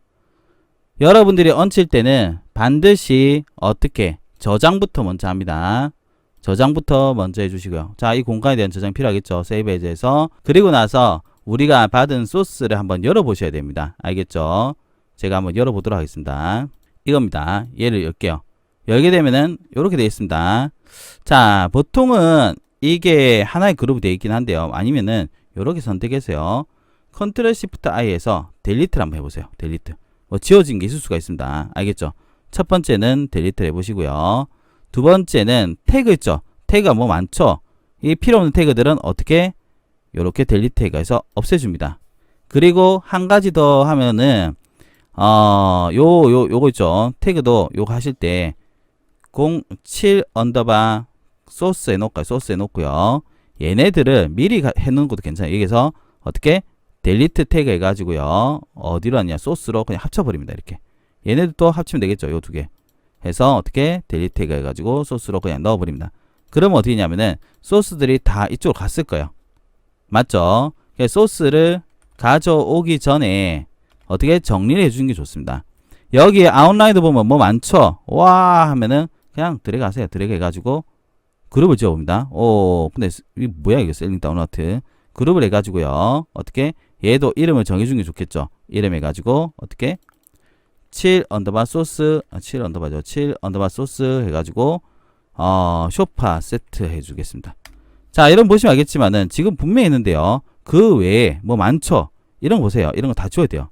여러분들이 얹힐 때는 반드시 어떻게 저장부터 먼저 합니다. 저장부터 먼저 해주시고요. 자, 이 공간에 대한 저장 필요하겠죠. 세이브 에즈에서. 그리고 나서 우리가 받은 소스를 한번 열어보셔야 됩니다. 알겠죠? 제가 한번 열어보도록 하겠습니다. 이겁니다. 얘를 열게요. 열게 되면은 이렇게 되어 있습니다. 자, 보통은 이게 하나의 그룹이 되어 있긴 한데요. 아니면은 요렇게 선택해서요. 컨트롤 시프트 I에서 델리트를 한번 해보세요. 델리트. 뭐 지워진 게 있을 수가 있습니다. 알겠죠? 첫 번째는 델리트를 해보시고요. 두 번째는 태그 있죠? 태그가 뭐 많죠? 이 필요 없는 태그들은 어떻게? 요렇게 델리트 해서 없애줍니다. 그리고 한 가지 더 하면은 요거 있죠? 태그도 요거 하실 때 07 언더바 소스 해놓을까요? 소스 해놓고요. 얘네들을 미리 해놓는 것도 괜찮아요. 여기서 어떻게? 델리트 태그 해가지고요. 어디로 하냐? 소스로 그냥 합쳐버립니다. 이렇게. 얘네들도 합치면 되겠죠. 요 두 개. 해서 어떻게? 델리트 태그 해가지고 소스로 그냥 넣어버립니다. 그러면 어떻게 되냐면은 소스들이 다 이쪽으로 갔을 거예요. 맞죠? 소스를 가져오기 전에 어떻게 정리를 해주는 게 좋습니다. 여기 아웃라인도 보면 뭐 많죠? 와 하면은 그냥 들어가세요. 들어가 해가지고 그룹을 지어봅니다. 오, 근데 이 뭐야 이거 셀링 다운로트. 그룹을 해가지고요. 어떻게? 얘도 이름을 정해주는 게 좋겠죠. 이름 해가지고 어떻게? 7 언더바 소스 7 언더바죠. 7 언더바 소스 해가지고 쇼파 세트 해주겠습니다. 자, 이런 거 보시면 알겠지만은 지금 분명히 했는데요. 그 외에 뭐 많죠? 이런 거 보세요. 이런 거 다 지워야 돼요.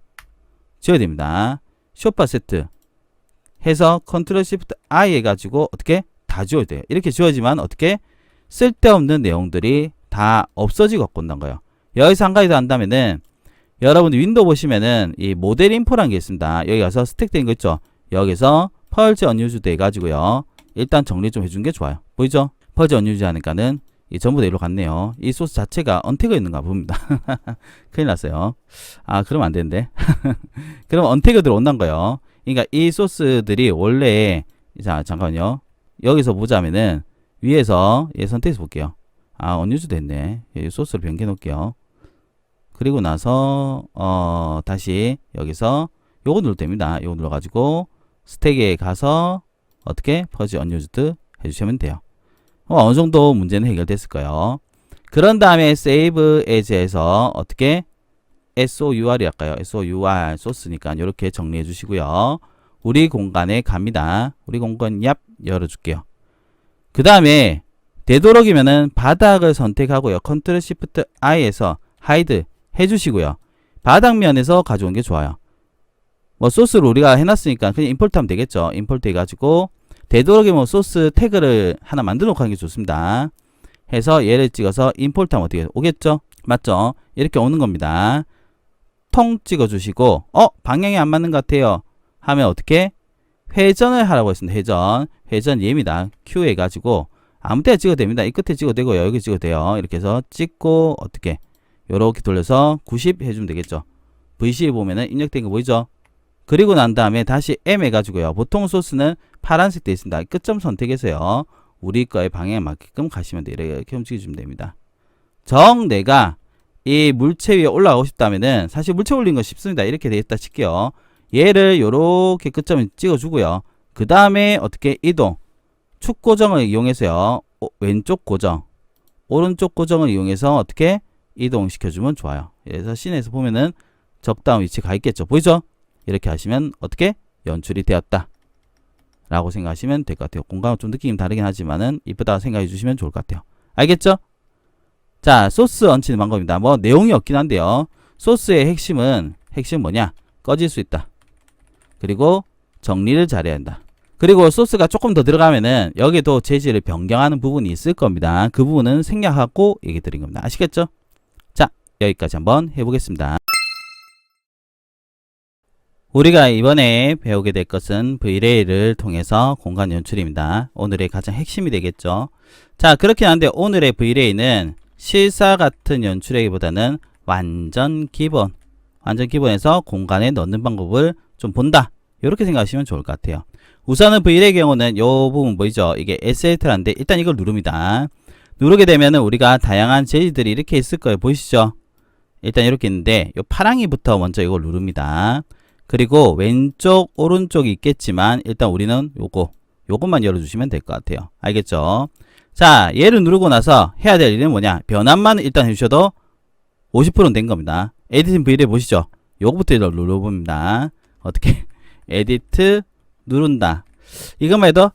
지워야 됩니다. 쇼파 세트 해서 컨트롤 시프트 I 해가지고 어떻게? 다 지워야 돼요. 이렇게 지워지만 어떻게? 쓸데없는 내용들이 다 없어지고 온다는 거예요. 여기서 한 가지 더 한다면은 여러분들 윈도우 보시면은 이 모델 인포라는 게 있습니다. 여기 가서 스택된 거 있죠? 여기서 펄즈 언유즈드 해가지고요. 일단 정리 좀 해준 게 좋아요. 보이죠? 펄즈 언유즈 하니까는 이 전부 다 일로 갔네요. 이 소스 자체가 언태그 있는가 봅니다. 큰일 났어요. 아, 그러면 안 되는데. 그럼 언태그 들어온다는 거예요. 그러니까 이 소스들이 원래, 자, 잠깐만요. 여기서 보자면은 위에서 얘 선택해서 볼게요. 아, 언유즈 됐네. 이 소스를 변경해 놓을게요. 그리고 나서, 다시 여기서 요거 눌러도 됩니다. 요거 눌러가지고 스택에 가서 어떻게? 퍼지 언유즈드 해주시면 돼요. 어느 정도 문제는 해결됐을 거예요. 그런 다음에 save as에서 어떻게? SOUR이 할까요? SOUR 소스니까 이렇게 정리해 주시고요. 우리 공간에 갑니다. 우리 공간 얍 열어줄게요. 그 다음에 되도록이면은 바닥을 선택하고요. 컨트롤 시프트 I에서 하이드 해주시고요. 바닥면에서 가져온 게 좋아요. 뭐 소스를 우리가 해놨으니까 그냥 임포트 하면 되겠죠. 임포트 해가지고 되도록이면 소스 태그를 하나 만들어 놓고 하는 게 좋습니다. 해서 얘를 찍어서 임포트 하면 어떻게 오겠죠? 맞죠? 이렇게 오는 겁니다. 통 찍어 주시고 방향이 안 맞는 것 같아요 하면 어떻게? 회전을 하라고 했습니다. 회전 얘입니다. Q 해가지고 아무 데나 찍어도 됩니다. 이 끝에 찍어도 되고요. 여기 찍어도 돼요. 이렇게 해서 찍고 어떻게? 요렇게 돌려서 90 해주면 되겠죠. VC에 보면은 입력된 거 보이죠? 그리고 난 다음에 다시 M 해가지고요. 보통 소스는 파란색 되어 있습니다. 끝점 선택해서요. 우리 거의 방향에 맞게끔 가시면 돼요. 이렇게 움직여주면 됩니다. 정 내가 이 물체 위에 올라가고 싶다면은 사실 물체 올리는 거 쉽습니다. 이렇게 되어 있다 칠게요. 얘를 요렇게 끝점을 찍어주고요. 그 다음에 어떻게 이동 축 고정을 이용해서요. 왼쪽 고정 오른쪽 고정을 이용해서 어떻게 이동시켜주면 좋아요. 그래서 씬에서 보면은 적당한 위치에 가 있겠죠. 보이죠? 이렇게 하시면 어떻게 연출이 되었다 라고 생각하시면 될 것 같아요. 공간은 좀 느낌이 다르긴 하지만은 이쁘다 생각해 주시면 좋을 것 같아요. 알겠죠? 자, 소스 얹히는 방법입니다. 뭐 내용이 없긴 한데요. 소스의 핵심은 뭐냐? 꺼질 수 있다. 그리고 정리를 잘해야 한다. 그리고 소스가 조금 더 들어가면은 여기도 재질을 변경하는 부분이 있을 겁니다. 그 부분은 생략하고 얘기 드린 겁니다. 아시겠죠? 자, 여기까지 한번 해보겠습니다. 우리가 이번에 배우게 될 것은 V-Ray를 통해서 공간 연출입니다. 오늘의 가장 핵심이 되겠죠. 자, 그렇긴 한데 오늘의 V-Ray는 실사 같은 연출이기보다는 완전 기본에서 공간에 넣는 방법을 좀 본다. 이렇게 생각하시면 좋을 것 같아요. 우선은 V-Ray 경우는 요 부분 보이죠? 이게 SLT라는데 일단 이걸 누릅니다. 누르게 되면은 우리가 다양한 재질들이 이렇게 있을 거예요. 보이시죠? 일단 이렇게 있는데 요 파랑이부터 먼저 이걸 누릅니다. 그리고 왼쪽 오른쪽이 있겠지만 일단 우리는 요것만 열어주시면 될 것 같아요. 알겠죠? 자, 얘를 누르고 나서 해야 될 일은 뭐냐? 변환만 일단 해주셔도 50%는 된 겁니다. 에디팅 V-Ray 보시죠? 요거부터 눌러봅니다. 어떻게? 에디트 누른다. 이것만 해도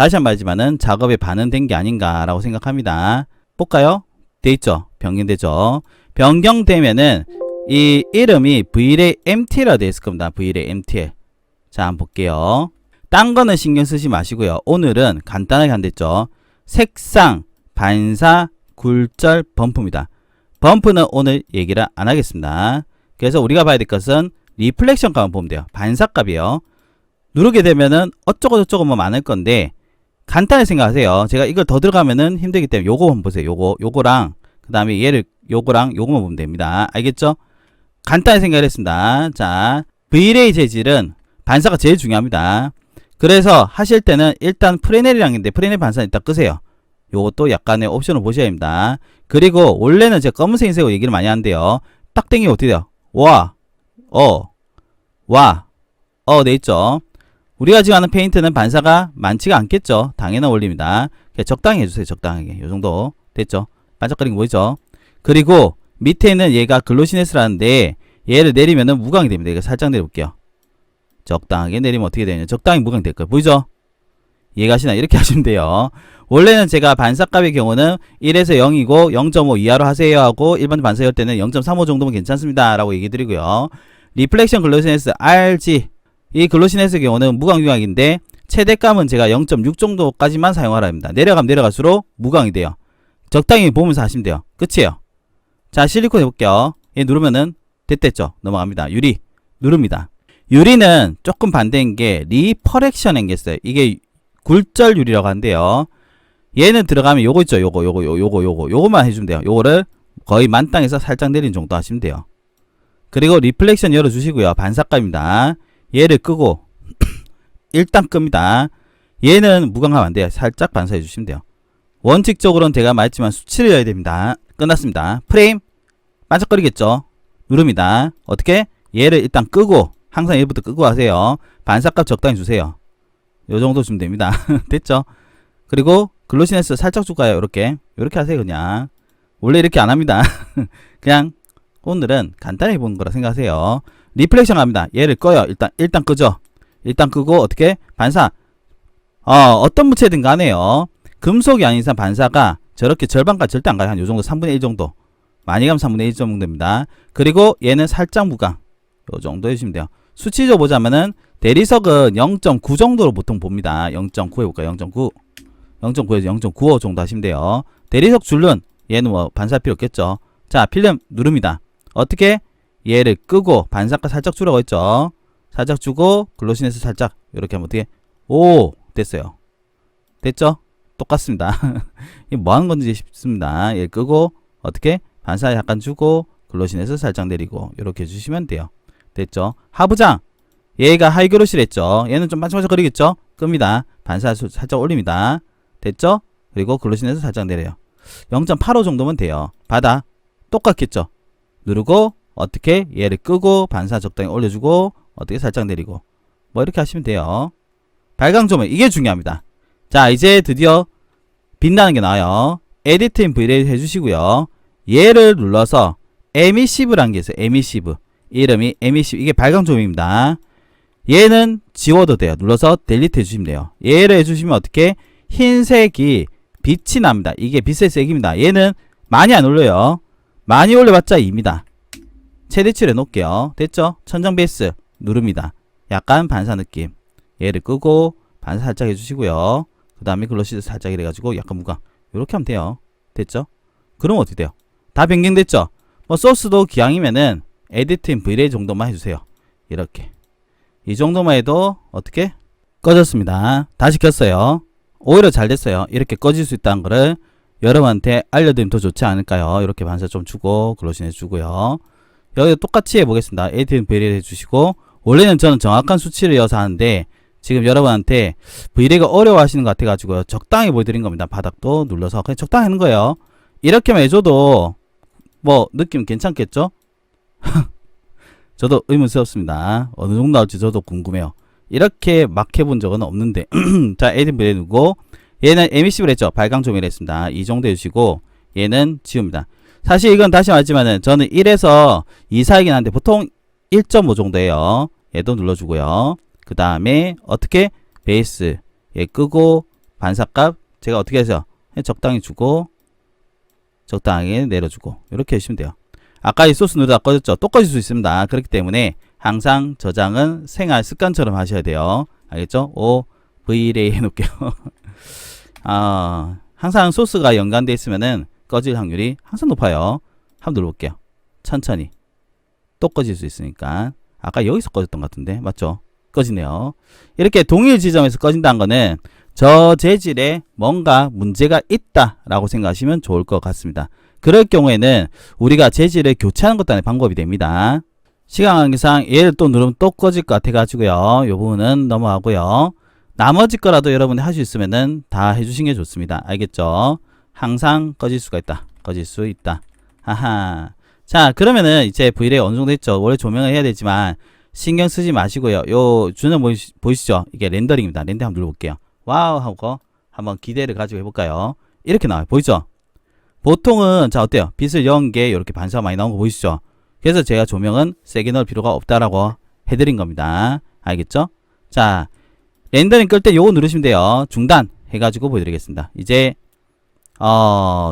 다시 한번 말하지만은 작업에 반영된 게 아닌가라고 생각합니다. 볼까요? 돼 있죠? 변경되죠? 변경되면은 이 이름이 Vray MTL이라 되어 있을 겁니다. Vray MTL. 자, 한번 볼게요. 딴 거는 신경 쓰지 마시고요. 오늘은 간단하게 한댔죠. 색상, 반사, 굴절, 범프입니다. 범프는 오늘 얘기를 안 하겠습니다. 그래서 우리가 봐야 될 것은 리플렉션 값을 보면 돼요. 반사 값이에요. 누르게 되면은 어쩌고 저쩌고 뭐 많을 건데 간단히 생각하세요. 제가 이걸 더 들어가면은 힘들기 때문에 요거 한번 보세요. 요거랑 그 다음에 얘를 요거랑 요거만 보면 됩니다. 알겠죠? 간단히 생각을 했습니다. 자, Vray 재질은 반사가 제일 중요합니다. 그래서 하실 때는 일단 프레넬이랑인데 프레넬 반사 일단 끄세요. 요것도 약간의 옵션을 보셔야 합니다. 그리고 원래는 제가 검은색 흰색으로 얘기를 많이 하는데요. 딱 땡기면 어떻게 돼요? 돼 있죠? 우리가 지금 하는 페인트는 반사가 많지가 않겠죠? 당연한 원리입니다. 적당히 해주세요. 적당하게. 요 정도 됐죠? 반짝거리는 거 보이죠? 그리고 밑에 있는 얘가 글로시네스라는데 얘를 내리면은 무광이 됩니다. 이거 살짝 내려볼게요. 적당하게 내리면 어떻게 되냐? 적당히 무광이 될 거예요. 보이죠? 이해가시나? 이렇게 하시면 돼요. 원래는 제가 반사값의 경우는 1에서 0이고 0.5 이하로 하세요 하고 일반 반사 열 때는 0.35 정도면 괜찮습니다 라고 얘기 드리고요. 리플렉션 글로시네스 RG 이 글로시네스의 경우는 무광유광인데 최대값은 제가 0.6 정도까지만 사용하라 합니다. 내려가면 내려갈수록 무광이 돼요. 적당히 보면서 하시면 돼요. 끝이에요. 자, 실리콘 해볼게요. 얘 누르면은 됐댔죠? 넘어갑니다. 유리 누릅니다. 유리는 조금 반대인 게 리퍼렉션인 게 있어요. 이게 굴절 유리라고 하는데요. 얘는 들어가면 요거 있죠? 요거만 해주면 돼요. 요거를 거의 만땅에서 살짝 내린 정도 하시면 돼요. 그리고 리플렉션 열어주시고요. 반사값입니다. 얘를 끄고 일단 끕니다. 얘는 무광하면 안 돼요. 살짝 반사해 주시면 돼요. 원칙적으로는 제가 말했지만 수치를 해야 됩니다. 끝났습니다. 프레임 반짝거리겠죠? 누릅니다. 어떻게? 얘를 일단 끄고 항상 얘부터 끄고 하세요. 반사값 적당히 주세요. 요 정도 주면 됩니다. 됐죠? 그리고 글로시네스 살짝 줄까요? 이렇게 하세요. 그냥 원래 이렇게 안 합니다. 그냥 오늘은 간단히 해보는 거라 생각하세요. 리플렉션 합니다. 얘를 꺼요. 일단 끄죠. 일단 끄고 어떻게? 반사. 어떤 무체든 간에요. 금속이 아닌 이상 반사가 저렇게 절반까지 절대 안 가요. 한 요 정도 3분의 1 정도. 많이 가면 3분의 1 정도 됩니다. 그리고 얘는 살짝 무광. 요 정도 해주시면 돼요. 수치적으로 보자면은 대리석은 0.9 정도로 보통 봅니다. 0.9 해볼까요? 0.9에서 0.95 정도 하시면 돼요. 대리석 줄눈 얘는 뭐 반사할 필요 없겠죠. 자, 필름 누릅니다. 어떻게? 얘를 끄고 반사가 살짝 주라고 했죠. 살짝 주고 글로시네스 살짝 이렇게 하면 어떻게? 오, 됐어요. 됐죠? 똑같습니다. 이게 뭐 하는 건지 싶습니다. 얘를 끄고 어떻게? 반사 약간 주고 글로시네스 살짝 내리고 이렇게 해주시면 돼요. 됐죠? 하부장 얘가 하이그로시랬죠. 얘는 좀 반짝반짝거리겠죠? 끕니다. 반사 살짝 올립니다. 됐죠? 그리고 글로시네스 살짝 내려요. 0.85 정도면 돼요. 바다 똑같겠죠? 누르고 어떻게 얘를 끄고 반사 적당히 올려주고 어떻게 살짝 내리고 뭐 이렇게 하시면 돼요. 발광 조명 이게 중요합니다. 자, 이제 드디어 빛나는 게 나와요. 에디트 인 Vray 해주시고요. 얘를 눌러서 에미시브라는 게 있어요. 에미시브 이름이 에미시브 이게 발광 조명입니다. 얘는 지워도 돼요. 눌러서 델리트 해주시면 돼요. 얘를 해주시면 어떻게? 흰색이 빛이 납니다. 이게 빛의 색입니다. 얘는 많이 안 올려요. 많이 올려봤자 2입니다. 최대치를 해놓을게요. 됐죠? 천정 베이스 누릅니다. 약간 반사 느낌. 얘를 끄고 반사 살짝 해주시고요. 그 다음에 글로시드 살짝 이래가지고 약간 무광. 이렇게 하면 돼요. 됐죠? 그럼 어떻게 돼요? 다 변경됐죠? 뭐 소스도 기왕이면은 에디트 인 Vray 정도만 해주세요. 이렇게. 이 정도만 해도 어떻게? 꺼졌습니다. 다시 켰어요. 오히려 잘 됐어요. 이렇게 꺼질 수 있다는 거를 여러분한테 알려드리면 더 좋지 않을까요? 이렇게 반사 좀 주고 글로시네 주고요. 여기 똑같이 해보겠습니다. 에디트 인 Vray를 해주시고 원래는 저는 정확한 수치를 이어서 하는데 지금 여러분한테 Vray가 어려워하시는 것 같아가지고 적당히 보여드린 겁니다. 바닥도 눌러서 그냥 적당히 하는 거예요. 이렇게만 해줘도 뭐 느낌 괜찮겠죠? 저도 의문스럽습니다. 어느 정도 나올지 저도 궁금해요. 이렇게 막 해본 적은 없는데 자, 에디트 Vray 누르고 얘는 에미시브를 했죠. 발광 조명을 했습니다. 이 정도 해주시고 얘는 지웁니다. 사실 이건 다시 말했지만은 저는 1에서 2 사이긴 한데 보통 1.5 정도예요. 얘도 눌러주고요. 그 다음에 어떻게? 베이스 얘 끄고 반사값 제가 어떻게 해서 적당히 주고 적당히 내려주고 이렇게 해주시면 돼요. 아까 이 소스 누르다 꺼졌죠? 또 꺼질 수 있습니다. 그렇기 때문에 항상 저장은 생활 습관처럼 하셔야 돼요. 알겠죠? O, V레이 해놓을게요. 항상 소스가 연관되어 있으면은 꺼질 확률이 항상 높아요. 한번 눌러볼게요. 천천히. 또 꺼질 수 있으니까. 아까 여기서 꺼졌던 것 같은데. 맞죠? 꺼지네요. 이렇게 동일 지점에서 꺼진다는 거는 저 재질에 뭔가 문제가 있다라고 생각하시면 좋을 것 같습니다. 그럴 경우에는 우리가 재질을 교체하는 것도 하나의 방법이 됩니다. 시간 관계상 얘를 또 누르면 또 꺼질 것 같아가지고요. 이 부분은 넘어가고요. 나머지 거라도 여러분이 할 수 있으면은 다 해주시는 게 좋습니다. 알겠죠? 항상 꺼질 수가 있다. 꺼질 수 있다. 하하. 자, 그러면은 이제 V레이 어느 정도 했죠? 원래 조명을 해야 되지만 신경 쓰지 마시고요. 요 주는 보이시죠? 이게 렌더링입니다. 렌더 한번 눌러볼게요. 와우 하고 한번 기대를 가지고 해볼까요? 이렇게 나와요. 보이죠? 보통은 자 어때요? 빛을 연 게 이렇게 반사가 많이 나온 거 보이시죠? 그래서 제가 조명은 세게 넣을 필요가 없다라고 해드린 겁니다. 알겠죠? 자, 렌더링 끌 때 요거 누르시면 돼요. 중단 해가지고 보여드리겠습니다. 이제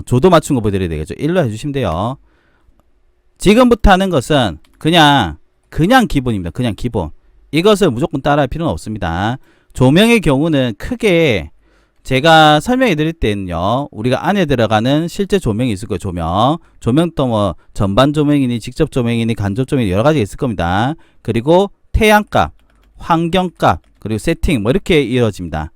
조도 맞춘 거 보여드려야 되겠죠? 1로 해주시면 돼요. 지금부터 하는 것은 그냥 기본입니다. 그냥 기본. 이것을 무조건 따라할 필요는 없습니다. 조명의 경우는 크게 제가 설명해 드릴 때는요, 우리가 안에 들어가는 실제 조명이 있을 거예요. 조명도 뭐 전반 조명이니 직접 조명이니 간접 조명이 여러 가지가 있을 겁니다. 그리고 태양값, 환경값, 그리고 세팅 뭐 이렇게 이루어집니다.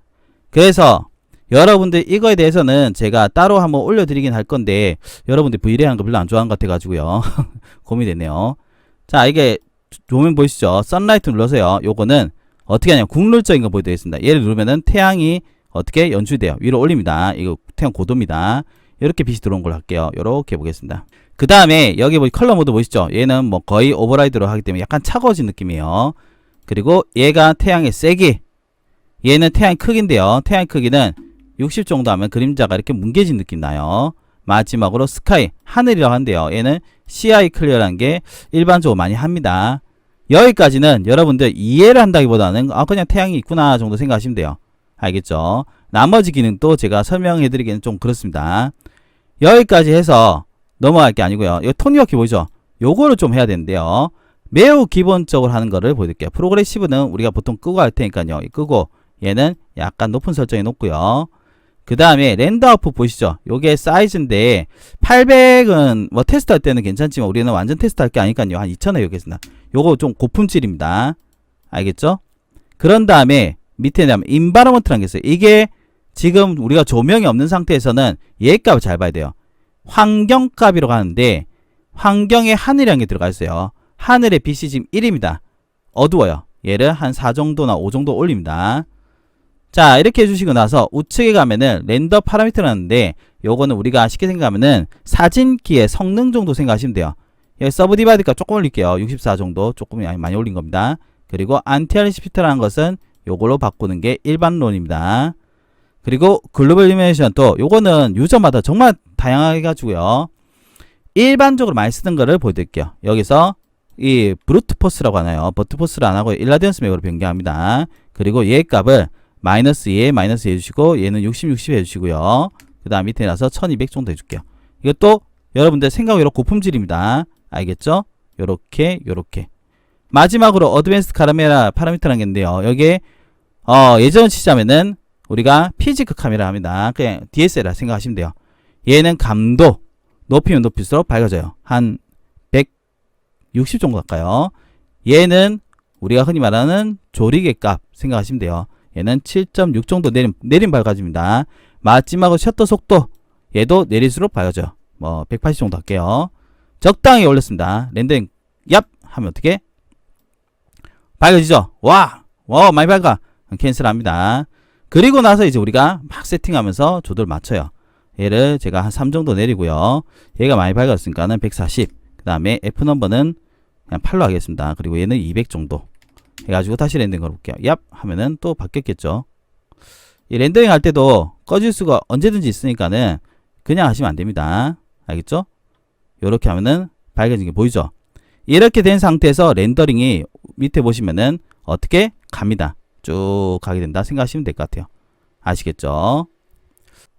그래서 여러분들 이거에 대해서는 제가 따로 한번 올려드리긴 할 건데 여러분들 V레이 하는 거 별로 안 좋아하는 것 같아가지고요. 고민되네요. 자, 이게 조명 보이시죠? 선라이트 눌러서요. 요거는 어떻게 하냐면 국룰적인 거 보여드리겠습니다. 얘를 누르면은 태양이 어떻게 연출돼요? 위로 올립니다. 이거 태양 고도입니다. 이렇게 빛이 들어온 걸로 할게요. 이렇게 보겠습니다. 그 다음에 여기 컬러 모드 보이시죠? 얘는 뭐 거의 오버라이드로 하기 때문에 약간 차가워진 느낌이에요. 그리고 얘가 태양의 세기, 얘는 태양의 크기인데요. 태양의 크기는 60 정도 하면 그림자가 이렇게 뭉개진 느낌 나요. 마지막으로 스카이, 하늘이라고 한대요. 얘는 CI 클리어라는 게 일반적으로 많이 합니다. 여기까지는 여러분들 이해를 한다기보다는 그냥 태양이 있구나 정도 생각하시면 돼요. 알겠죠? 나머지 기능도 제가 설명해 드리기는 좀 그렇습니다. 여기까지 해서 넘어갈 게 아니고요. 이 톤이어키 보이죠? 요거를 좀 해야 되는데요. 매우 기본적으로 하는 거를 보여드릴게요. 프로그레시브는 우리가 보통 끄고 할 테니까요. 끄고 얘는 약간 높은 설정해 놓고요. 그 다음에 렌더 아웃풋 보이시죠? 요게 사이즈인데 800은 뭐 테스트 할 때는 괜찮지만 우리는 완전 테스트 할 게 아니니까요. 한 2000에 여기겠습니다. 요거 좀 고품질입니다. 알겠죠? 그런 다음에 밑에 나면 인바로먼트라는 게 있어요. 이게 지금 우리가 조명이 없는 상태에서는 얘 값을 잘 봐야 돼요. 환경값이라고 하는데 환경에 하늘이라는 게 들어가 있어요. 하늘의 빛이 지금 1입니다. 어두워요. 얘를 한 4 정도나 5 정도 올립니다. 자, 이렇게 해주시고 나서 우측에 가면은 렌더 파라미터라는데 요거는 우리가 쉽게 생각하면은 사진기의 성능 정도 생각하시면 돼요. 여기 서브 디바이드가 조금 올릴게요. 64 정도 조금 많이 올린 겁니다. 그리고 안티알리시 피터라는 것은 요걸로 바꾸는 게 일반론입니다. 그리고 글로벌 이미네이션 또 요거는 유저마다 정말 다양하게 가지고요. 일반적으로 많이 쓰는 거를 보여드릴게요. 여기서 이 브루트 포스라고 하나요? 버트 포스를 안 하고 일라디언스 맥으로 변경합니다. 그리고 얘 값을 마이너스 2 해주시고 얘는 60, 60 해주시고요. 그 다음 밑에 나서 1200 정도 해줄게요. 이것도 여러분들 생각외로 고품질입니다. 알겠죠? 요렇게 마지막으로 어드밴스드 카메라 파라미터라는 게 있는데요. 여기에 예전 시점에는 우리가 피지크 카메라 합니다. 그냥 DSLR 생각하시면 돼요. 얘는 감도 높이면 높일수록 밝아져요. 한 160 정도 갈까요? 얘는 우리가 흔히 말하는 조리개 값 생각하시면 돼요. 얘는 7.6 정도 내림 밝아집니다. 마지막으로 셔터 속도 얘도 내릴수록 밝아져요. 뭐 180 정도 할게요. 적당히 올렸습니다. 렌더링 얍 하면 어떻게 밝아지죠? 와 많이 밝아. 캔슬합니다. 그리고 나서 이제 우리가 막 세팅하면서 조도를 맞춰요. 얘를 제가 한 3 정도 내리고요. 얘가 많이 밝았으니까는 140. 그 다음에 F 넘버는 그냥 8로 하겠습니다. 그리고 얘는 200 정도 해가지고 다시 렌더링 걸어볼게요. 얍 하면은 또 바뀌었겠죠. 이 렌더링 할 때도 꺼질 수가 언제든지 있으니까는 그냥 하시면 안 됩니다. 알겠죠? 요렇게 하면은 밝아진 게 보이죠? 이렇게 된 상태에서 렌더링이 밑에 보시면은 어떻게 갑니다. 쭉 가게 된다 생각하시면 될 것 같아요. 아시겠죠?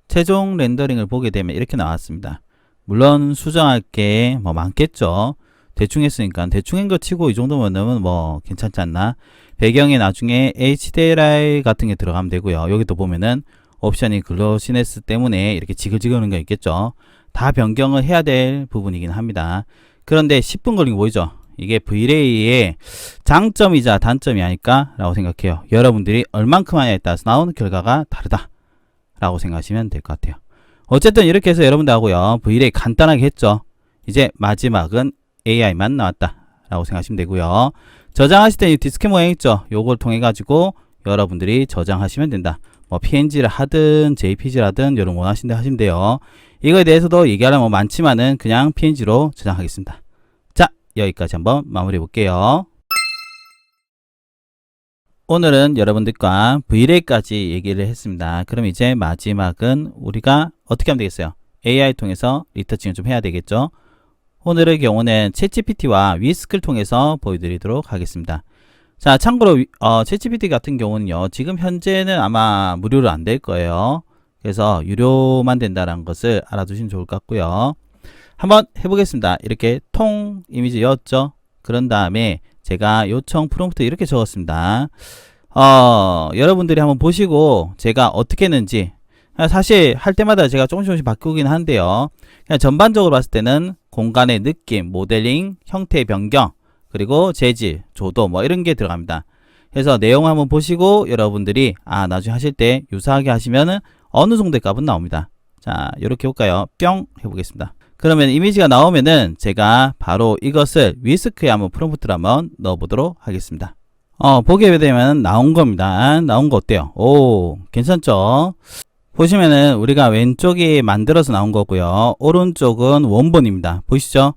최종 렌더링을 보게 되면 이렇게 나왔습니다. 물론 수정할 게 뭐 많겠죠. 대충 했으니까 대충 한 거 치고 이 정도면은 뭐 괜찮지 않나? 배경에 나중에 HDRI 같은 게 들어가면 되고요. 여기도 보면은 옵션이 글로시네스 때문에 이렇게 지글지글하는 거 있겠죠. 다 변경을 해야 될 부분이긴 합니다. 그런데 10분 걸린 거 보이죠? 이게 V-Ray의 장점이자 단점이 아닐까 라고 생각해요. 여러분들이 얼만큼 하냐에 따라서 나오는 결과가 다르다 라고 생각하시면 될 것 같아요. 어쨌든 이렇게 해서 여러분들하고요 V-Ray 간단하게 했죠. 이제 마지막은 AI만 나왔다 라고 생각하시면 되고요. 저장하실 때 이 디스크 모양 있죠. 요걸 통해 가지고 여러분들이 저장하시면 된다. 뭐 PNG를 하든 JPG를 하든 여러분 원하신 대 하시면 돼요. 이거에 대해서도 얘기하려면 뭐 많지만은 그냥 PNG로 저장하겠습니다. 자, 여기까지 한번 마무리해 볼게요. 오늘은 여러분들과 V-Ray까지 얘기를 했습니다. 그럼 이제 마지막은 우리가 어떻게 하면 되겠어요? AI 통해서 리터칭을 좀 해야 되겠죠? 오늘의 경우는 챗GPT와 위스크를 통해서 보여드리도록 하겠습니다. 자, 참고로 챗GPT 같은 경우는요, 지금 현재는 아마 무료로 안 될 거예요. 그래서 유료만 된다는 것을 알아두시면 좋을 것 같고요. 한번 해보겠습니다. 이렇게 통 이미지 였죠. 그런 다음에 제가 요청 프롬프트 이렇게 적었습니다. 여러분들이 한번 보시고 제가 어떻게 했는지, 사실 할 때마다 제가 조금씩 바꾸긴 한데요. 그냥 전반적으로 봤을 때는 공간의 느낌, 모델링, 형태 변경, 그리고 재질, 조도 뭐 이런 게 들어갑니다. 그래서 내용 한번 보시고 여러분들이 나중에 하실 때 유사하게 하시면은 어느 정도의 값은 나옵니다. 자, 이렇게 볼까요? 뿅 해보겠습니다. 그러면 이미지가 나오면은 제가 바로 이것을 위스크에 한번 프롬프트를 한번 넣어보도록 하겠습니다. 보게 되면 나온 겁니다. 나온 거 어때요? 오, 괜찮죠? 보시면은 우리가 왼쪽이 만들어서 나온 거고요. 오른쪽은 원본입니다. 보이시죠?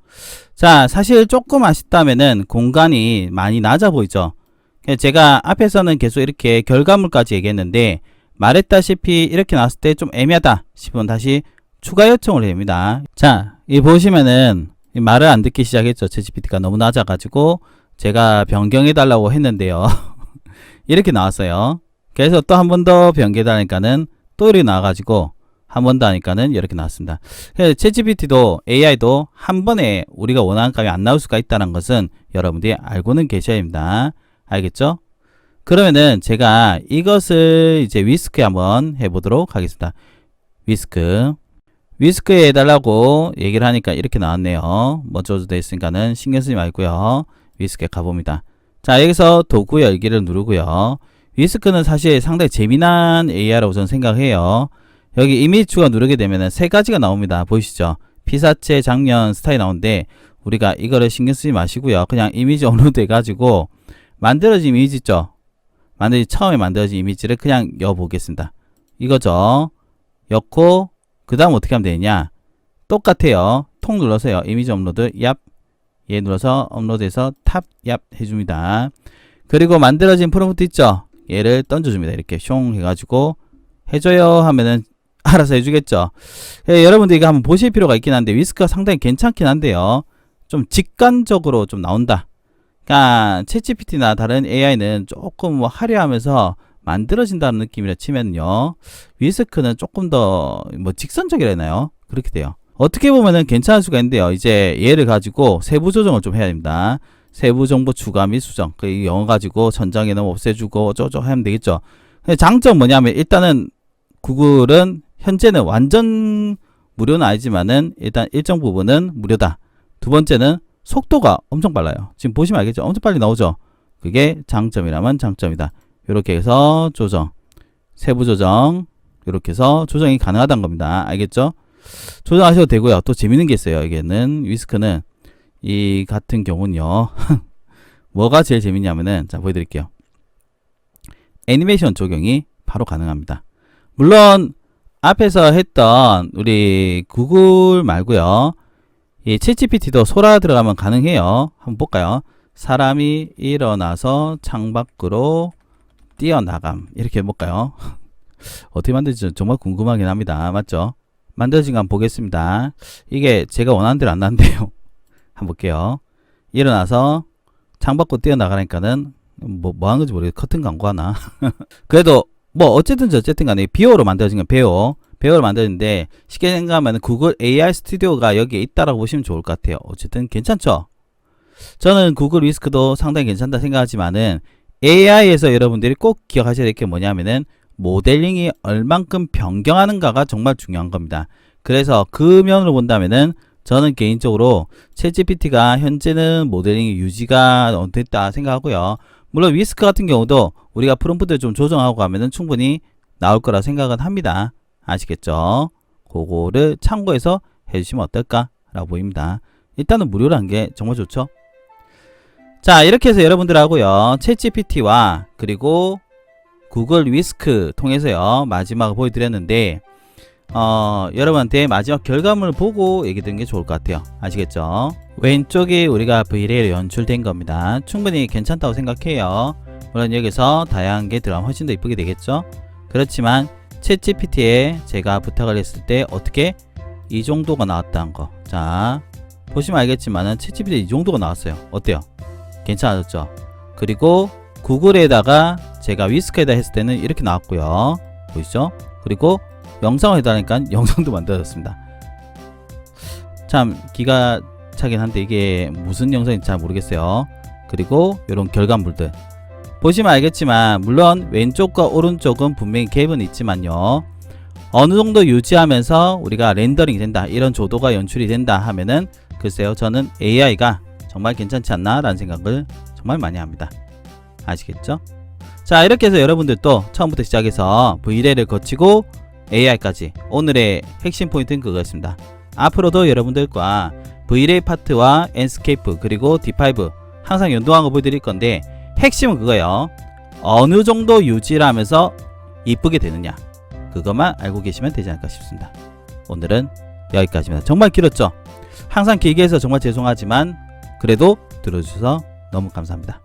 자, 사실 조금 아쉽다면은 공간이 많이 낮아 보이죠? 제가 앞에서는 계속 이렇게 결과물까지 얘기했는데 말했다시피 이렇게 나왔을 때 좀 애매하다 싶으면 다시 추가 요청을 합니다. 자, 이 보시면은 말을 안 듣기 시작했죠. 챗GPT가 너무 낮아가지고 제가 변경해 달라고 했는데요. 이렇게 나왔어요. 그래서 또 한 번 더 변경해 달라니까는 또 이렇게 나와가지고 한 번 더 하니까는 이렇게 나왔습니다. 챗GPT도 AI도 한 번에 우리가 원하는 값이 안 나올 수가 있다는 것은 여러분들이 알고는 계셔야 합니다. 알겠죠? 그러면은 제가 이것을 이제 위스크에 한번 해보도록 하겠습니다. 위스크에 해달라고 얘기를 하니까 이렇게 나왔네요. 먼저 되어 있으니까는 신경 쓰지 말고요. 위스크에 가봅니다. 자, 여기서 도구 열기를 누르고요. 위스크는 사실 상당히 재미난 AI라고 저는 생각해요. 여기 이미지 추가 누르게 되면은 세 가지가 나옵니다. 보이시죠? 피사체, 장면, 스타일 나오는데 우리가 이거를 신경 쓰지 마시고요. 그냥 이미지 업로드 해가지고 만들어진 이미지 있죠? 처음에 만들어진 이미지를 그냥 여보겠습니다. 이거죠. 였고 그 다음 어떻게 하면 되느냐? 똑같아요. 통 눌러서요. 이미지 업로드 얍. 얘 눌러서 업로드해서 탑 얍 해줍니다. 그리고 만들어진 프롬프트 있죠? 얘를 던져줍니다. 이렇게 숑 해가지고 해줘요 하면은 알아서 해주겠죠. 여러분들 이거 한번 보실 필요가 있긴 한데 위스크가 상당히 괜찮긴 한데요. 좀 직관적으로 좀 나온다. 그러니까 챗GPT나 다른 AI는 조금 뭐 화려하면서 만들어진다는 느낌이라 치면요. 위스크는 조금 더 뭐 직선적이라 해나요? 그렇게 돼요. 어떻게 보면은 괜찮을 수가 있는데요. 이제 얘를 가지고 세부 조정을 좀 해야 됩니다. 세부 정보 추가 및 수정. 그 영어 가지고 전장에 너무 없애주고 어쩌고 하면 되겠죠. 근데 장점 뭐냐면 일단은 구글은 현재는 완전 무료는 아니지만은 일단 일정 부분은 무료다. 두 번째는 속도가 엄청 빨라요. 지금 보시면 알겠죠? 엄청 빨리 나오죠? 그게 장점이라면 장점이다. 이렇게 해서 조정, 세부 조정, 이렇게 해서 조정이 가능하다는 겁니다. 알겠죠? 조정하셔도 되고요. 또 재밌는 게 있어요. 이게는 위스크는 이 같은 경우는요. 뭐가 제일 재밌냐면은 자 보여드릴게요. 애니메이션 적용이 바로 가능합니다. 물론 앞에서 했던 우리 구글 말고요. 이 챗GPT도 소라 들어가면 가능해요. 한번 볼까요? 사람이 일어나서 창밖으로 뛰어나감. 이렇게 해볼까요? 어떻게 만들지 정말 궁금하긴 합니다. 맞죠? 만들어진 거 한번 보겠습니다. 이게 제가 원하는 대로 안 나는데요. 한번 볼게요. 일어나서 창밖으로 뛰어나가니까는 뭐 하는 건지 모르겠어요. 커튼 광고 하나. 그래도 뭐 어쨌든 간에 비오로 만들어진 건 배어로 만드는데 쉽게 생각하면 구글 AI 스튜디오가 여기에 있다라고 보시면 좋을 것 같아요. 어쨌든 괜찮죠? 저는 구글 위스크도 상당히 괜찮다 생각하지만은 AI에서 여러분들이 꼭 기억하셔야 될 게 뭐냐면은 모델링이 얼만큼 변경하는가가 정말 중요한 겁니다. 그래서 그 면으로 본다면은 저는 개인적으로 챗GPT가 현재는 모델링이 유지가 됐다 생각하고요. 물론 위스크 같은 경우도 우리가 프롬프트를 좀 조정하고 가면은 충분히 나올 거라 생각은 합니다. 아시겠죠? 그거를 참고해서 해주시면 어떨까 라고 보입니다. 일단은 무료로 한 게 정말 좋죠. 자, 이렇게 해서 여러분들하고요 챗GPT와 그리고 구글 위스크 통해서요 마지막을 보여드렸는데 여러분한테 마지막 결과물을 보고 얘기 드리는 게 좋을 것 같아요. 아시겠죠? 왼쪽이 우리가 V-Ray로 연출된 겁니다. 충분히 괜찮다고 생각해요. 물론 여기서 다양한 게 들어가면 훨씬 더 이쁘게 되겠죠? 그렇지만 챗GPT에 제가 부탁을 했을 때 어떻게 이 정도가 나왔다는 거. 자, 보시면 알겠지만은 챗GPT에 이 정도가 나왔어요. 어때요? 괜찮아졌죠? 그리고 구글에다가 제가 위스크에다 했을 때는 이렇게 나왔고요. 보이시죠? 그리고 영상을 해달라니까 영상도 만들어졌습니다. 참 기가 차긴 한데 이게 무슨 영상인지 잘 모르겠어요. 그리고 이런 결과물들 보시면 알겠지만 물론 왼쪽과 오른쪽은 분명히 갭은 있지만요 어느 정도 유지하면서 우리가 렌더링이 된다, 이런 조도가 연출이 된다 하면은 글쎄요 저는 AI가 정말 괜찮지 않나 라는 생각을 정말 많이 합니다. 아시겠죠? 자, 이렇게 해서 여러분들도 처음부터 시작해서 V-Ray를 거치고 AI까지 오늘의 핵심 포인트는 그거였습니다. 앞으로도 여러분들과 V-Ray 파트와 엔스케이프 그리고 D5 항상 연동한 거 보여드릴 건데 핵심은 그거예요. 어느 정도 유지를 하면서 이쁘게 되느냐, 그것만 알고 계시면 되지 않을까 싶습니다. 오늘은 여기까지입니다. 정말 길었죠? 항상 길게 해서 정말 죄송하지만 그래도 들어주셔서 너무 감사합니다.